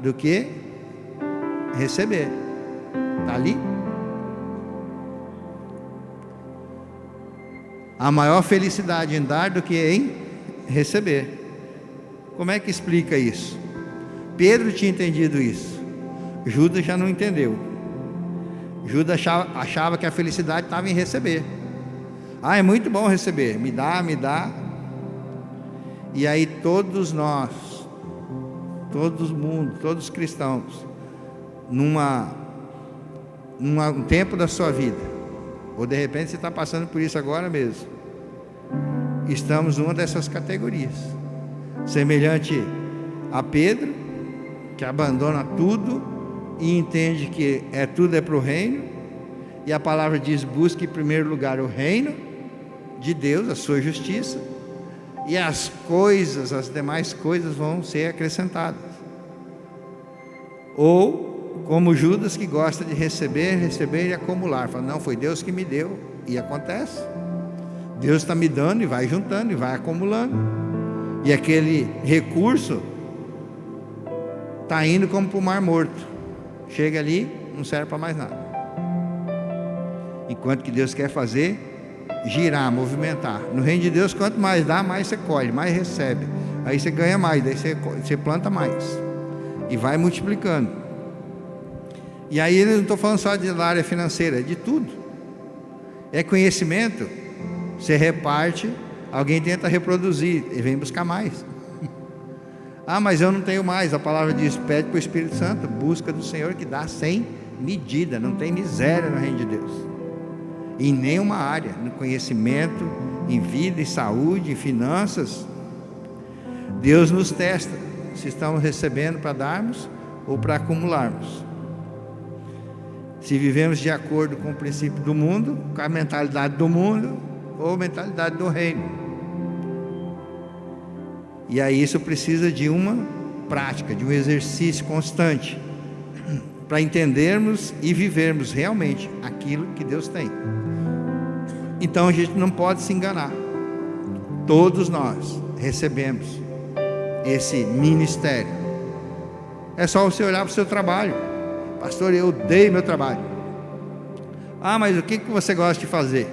do que receber. Está ali? Há maior felicidade em dar do que em receber. Como é que explica isso? Pedro tinha entendido isso, Judas já não entendeu. Judas achava que a felicidade estava em receber. É muito bom receber, me dá. E aí todos nós, todo mundo, todos os cristãos, num tempo da sua vida, ou de repente você está passando por isso agora mesmo, estamos numa dessas categorias, semelhante a Pedro, que abandona tudo e entende que tudo é para o reino, e a palavra diz: busque em primeiro lugar o reino de Deus, a sua justiça, e as demais coisas vão ser acrescentadas. Ou como Judas, que gosta de receber e acumular, fala: não, foi Deus que me deu, e acontece, Deus está me dando e vai juntando e vai acumulando, e aquele recurso está indo como para o mar morto, chega ali, não serve para mais nada, enquanto que Deus quer fazer girar, movimentar. No reino de Deus, quanto mais dá, mais você colhe, mais recebe, aí você ganha mais, daí você planta mais e vai multiplicando. E aí eu não estou falando só da área financeira, é de tudo, é conhecimento, você reparte, alguém tenta reproduzir e vem buscar mais. Mas eu não tenho mais. A palavra diz: pede para o Espírito Santo, busca do Senhor que dá sem medida. Não tem miséria no reino de Deus, em nenhuma área, no conhecimento, em vida, em saúde, em finanças. Deus nos testa se estamos recebendo para darmos ou para acumularmos, se vivemos de acordo com o princípio do mundo, com a mentalidade do mundo ou mentalidade do reino. E aí isso precisa de uma prática, de um exercício constante, para entendermos e vivermos realmente aquilo que Deus tem. Então a gente não pode se enganar. Todos nós recebemos esse ministério. É só você olhar para o seu trabalho. Pastor, eu odeio meu trabalho. Mas o que você gosta de fazer?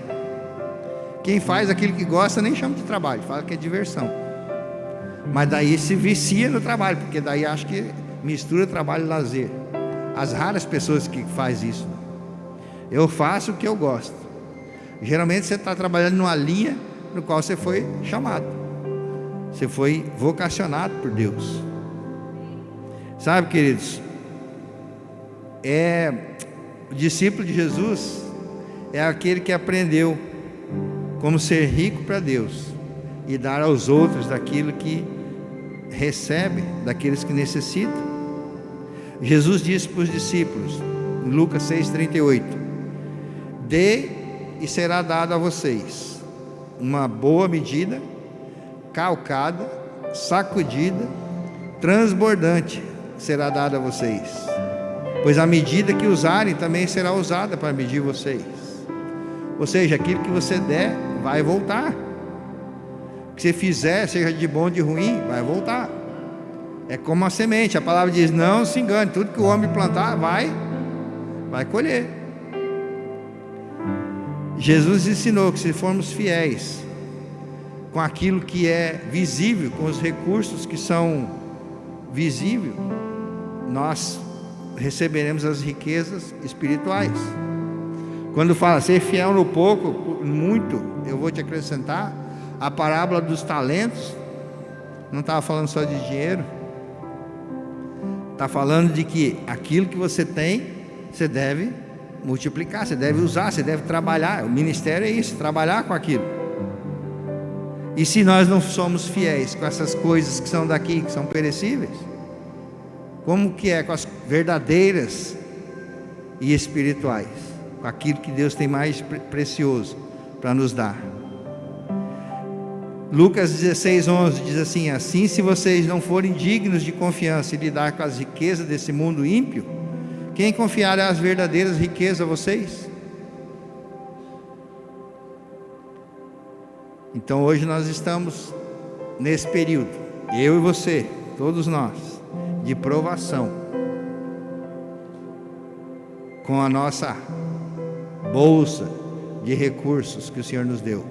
Quem faz aquilo que gosta nem chama de trabalho, fala que é diversão. Mas daí se vicia no trabalho, porque daí acho que mistura trabalho e lazer. As raras pessoas que fazem isso. Eu faço o que eu gosto. Geralmente você está trabalhando numa linha no qual você foi chamado, você foi vocacionado por Deus. Sabe, queridos, o discípulo de Jesus é aquele que aprendeu como ser rico para Deus e dar aos outros daquilo que recebe, daqueles que necessitam. Jesus disse para os discípulos, em Lucas 6,38: dê e será dado a vocês uma boa medida, calcada, sacudida, transbordante será dada a vocês, pois a medida que usarem também será usada para medir vocês. Ou seja, aquilo que você der vai voltar. O que você fizer, seja de bom ou de ruim, vai voltar. É como a semente, a palavra diz: não se engane, tudo que o homem plantar vai colher. Jesus ensinou que se formos fiéis com aquilo que é visível, com os recursos que são visíveis, nós receberemos as riquezas espirituais. Quando fala ser fiel no pouco, muito eu vou te acrescentar, a parábola dos talentos não estava falando só de dinheiro, está falando de que aquilo que você tem, você deve multiplicar, você deve usar, você deve trabalhar. O ministério é isso, trabalhar com aquilo. E se nós não somos fiéis com essas coisas que são daqui, que são perecíveis, como que é com as verdadeiras e espirituais, com aquilo que Deus tem mais precioso para nos dar? Lucas 16:11 diz assim: assim, se vocês não forem dignos de confiança e lidar com as riquezas desse mundo ímpio, quem confiará as verdadeiras riquezas a vocês? Então hoje nós estamos nesse período, eu e você, todos nós, de provação, com a nossa bolsa de recursos que o Senhor nos deu.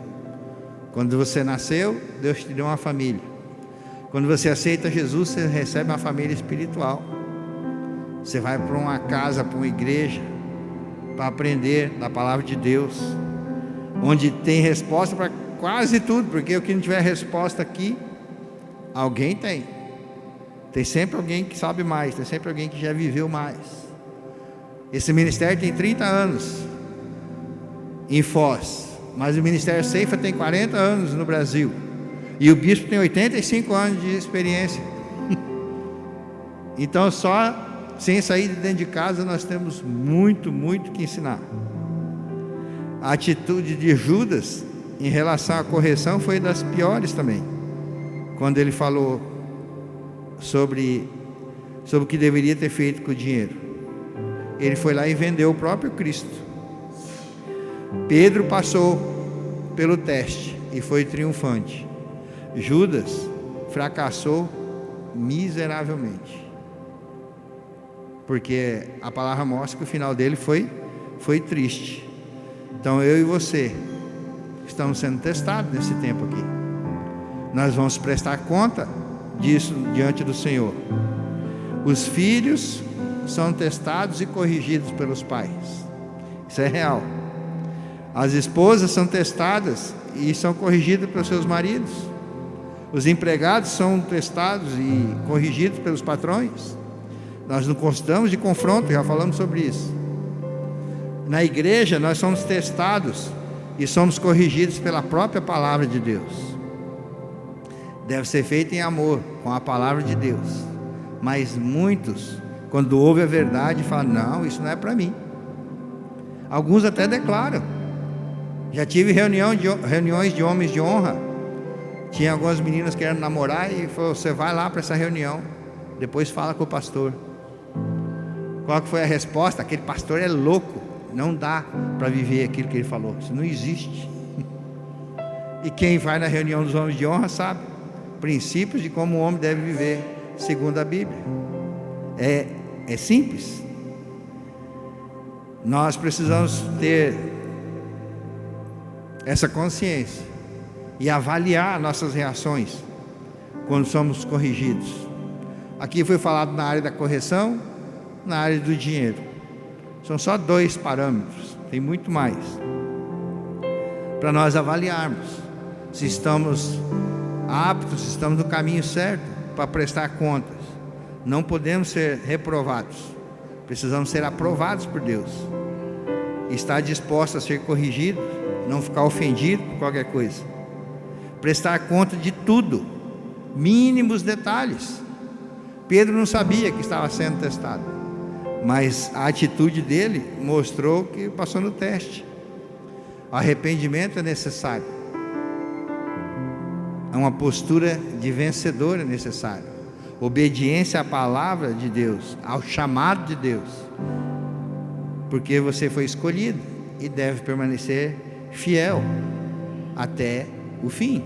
Quando você nasceu, Deus te deu uma família. Quando você aceita Jesus, você recebe uma família espiritual. Você vai para uma casa, para uma igreja, para aprender da palavra de Deus, onde tem resposta para quase tudo, porque o que não tiver resposta aqui, alguém tem. Tem sempre alguém que sabe mais, tem sempre alguém que já viveu mais. Esse ministério tem 30 anos em Foz, mas o Ministério Ceifa tem 40 anos no Brasil, e o bispo tem 85 anos de experiência. Então, só sem sair de dentro de casa, nós temos muito que ensinar. A atitude de Judas em relação à correção foi das piores também, quando ele falou sobre o que deveria ter feito com o dinheiro. Ele foi lá e vendeu o próprio Cristo. Pedro passou pelo teste e foi triunfante. Judas fracassou miseravelmente, porque a palavra mostra que o final dele foi triste. Então eu e você estamos sendo testados nesse tempo aqui. Nós vamos prestar conta disso diante do Senhor. Os filhos são testados e corrigidos pelos pais. Isso é real. As esposas são testadas e são corrigidas pelos seus maridos. Os empregados são testados e corrigidos pelos patrões. Nós não gostamos de confronto, já falamos sobre isso. Na igreja nós somos testados e somos corrigidos pela própria palavra de Deus. Deve ser feito em amor, com a palavra de Deus. Mas muitos, quando ouvem a verdade, falam: não, isso não é para mim. Alguns até declaram. Já tive reuniões de homens de honra. Tinha algumas meninas querendo namorar e falou: você vai lá para essa reunião, depois fala com o pastor. Qual que foi a resposta? Aquele pastor é louco, não dá para viver aquilo que ele falou, isso não existe. E quem vai na reunião dos homens de honra sabe princípios de como o homem deve viver segundo a Bíblia. É simples. Nós precisamos ter essa consciência e avaliar nossas reações quando somos corrigidos. Aqui foi falado na área da correção, na área do dinheiro. São só 2 parâmetros, tem muito mais para nós avaliarmos se estamos aptos, se estamos no caminho certo para prestar contas. Não podemos ser reprovados, precisamos ser aprovados por Deus, estar disposto a ser corrigido, não ficar ofendido por qualquer coisa, prestar conta de tudo, mínimos detalhes. Pedro não sabia que estava sendo testado, mas a atitude dele mostrou que passou no teste. O arrependimento é necessário, uma postura de vencedor é necessária, obediência à palavra de Deus, ao chamado de Deus, porque você foi escolhido e deve permanecer fiel até o fim.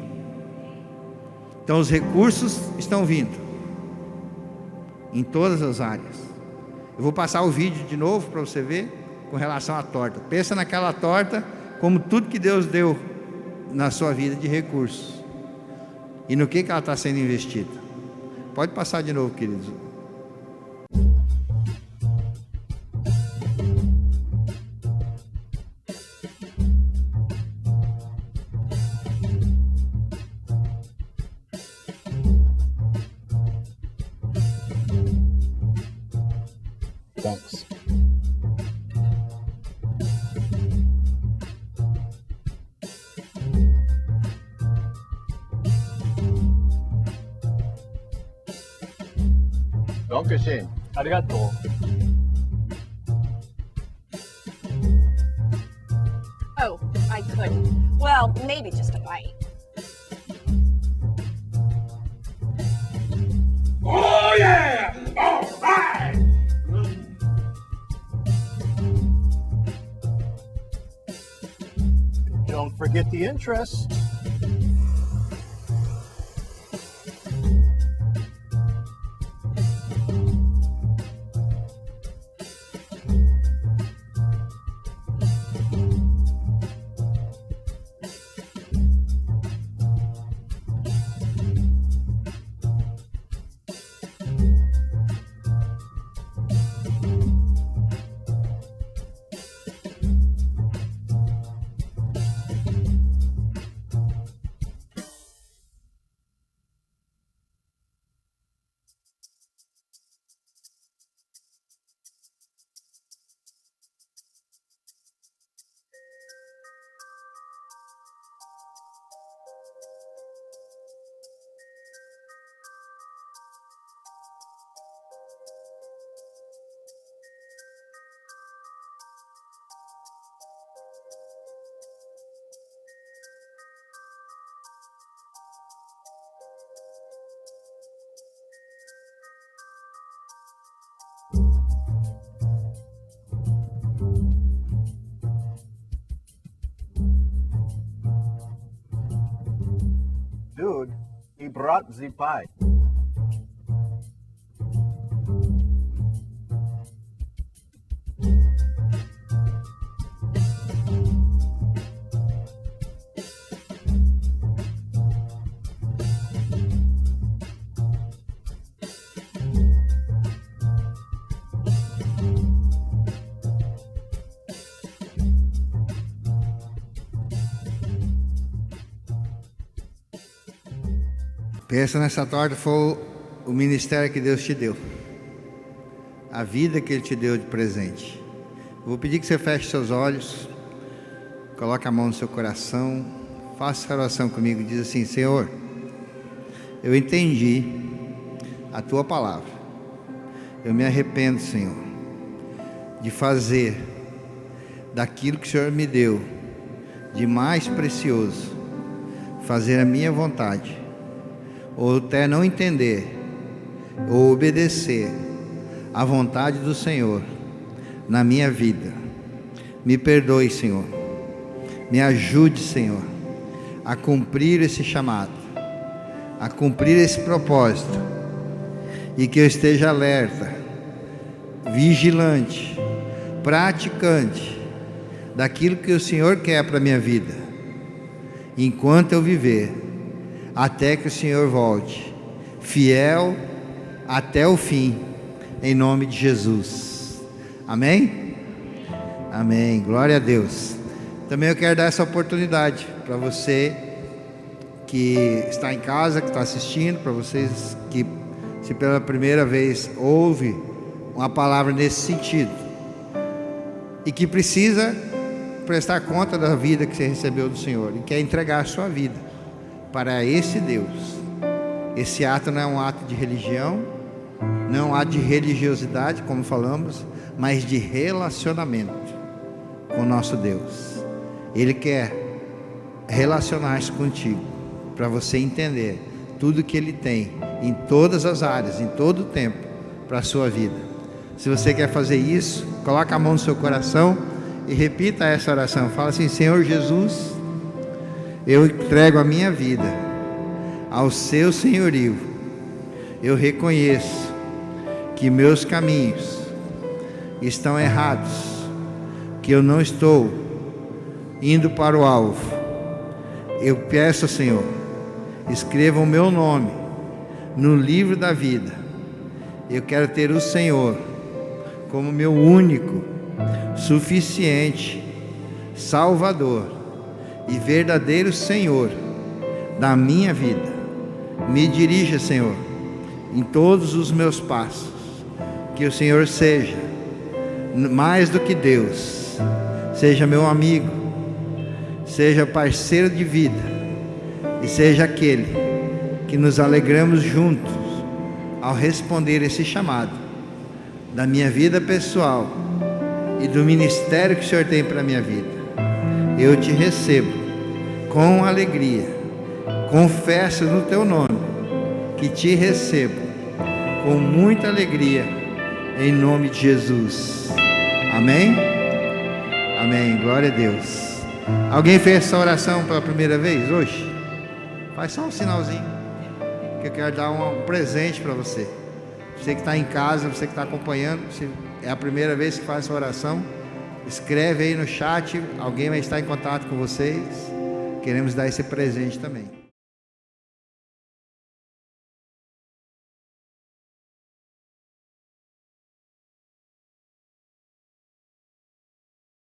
Então os recursos estão vindo em todas as áreas. Eu vou passar o vídeo de novo para você ver com relação à torta. Pensa naquela torta como tudo que Deus deu na sua vida de recursos e no que ela está sendo investida. Pode passar de novo, queridos. Thanks. Dankeschön. Arigato. Oh, I couldn't. Well, maybe just a bite. Oh yeah! All right! Don't forget the interest. Dude, he brought the pie. Pensa nessa torta, foi o ministério que Deus te deu, a vida que Ele te deu de presente. Vou pedir que você feche seus olhos, coloque a mão no seu coração, faça essa oração comigo e diz assim: Senhor, eu entendi a Tua palavra, eu me arrependo, Senhor, de fazer daquilo que o Senhor me deu de mais precioso, fazer a minha vontade, ou até não entender, ou obedecer à vontade do Senhor na minha vida. Me perdoe, Senhor, me ajude, Senhor, a cumprir esse chamado, a cumprir esse propósito, e que eu esteja alerta, vigilante, praticante daquilo que o Senhor quer para a minha vida, enquanto eu viver, até que o Senhor volte, fiel até o fim, em nome de Jesus. Amém? Amém, glória a Deus. Também eu quero dar essa oportunidade para você que está em casa, que está assistindo, para vocês que, se pela primeira vez ouve uma palavra nesse sentido, e que precisa prestar conta da vida que você recebeu do Senhor, e quer entregar a sua vida para esse Deus. Esse ato não é um ato de religião, não é um ato de religiosidade, como falamos, mas de relacionamento com o nosso Deus. Ele quer relacionar-se contigo, para você entender tudo que Ele tem, em todas as áreas, em todo o tempo, para a sua vida. Se você quer fazer isso, coloca a mão no seu coração e repita essa oração. Fala assim: Senhor Jesus, eu entrego a minha vida ao seu senhorio. Eu reconheço que meus caminhos estão errados, que eu não estou indo para o alvo. Eu peço, Senhor, escreva o meu nome no livro da vida. Eu quero ter o Senhor como meu único, suficiente Salvador e verdadeiro Senhor da minha vida. Me dirija, Senhor, em todos os meus passos. Que o Senhor seja mais do que Deus, seja meu amigo, seja parceiro de vida, e seja aquele que nos alegramos juntos ao responder esse chamado da minha vida pessoal e do ministério que o Senhor tem para a minha vida. Eu te recebo com alegria, confesso no teu nome que te recebo com muita alegria, em nome de Jesus. Amém? Amém, glória a Deus. Alguém fez essa oração pela primeira vez hoje? Faz só um sinalzinho, que eu quero dar um presente para você. Você que está em casa, você que está acompanhando, se é a primeira vez que faz essa oração, escreve aí no chat, alguém vai estar em contato com vocês. Queremos dar esse presente também.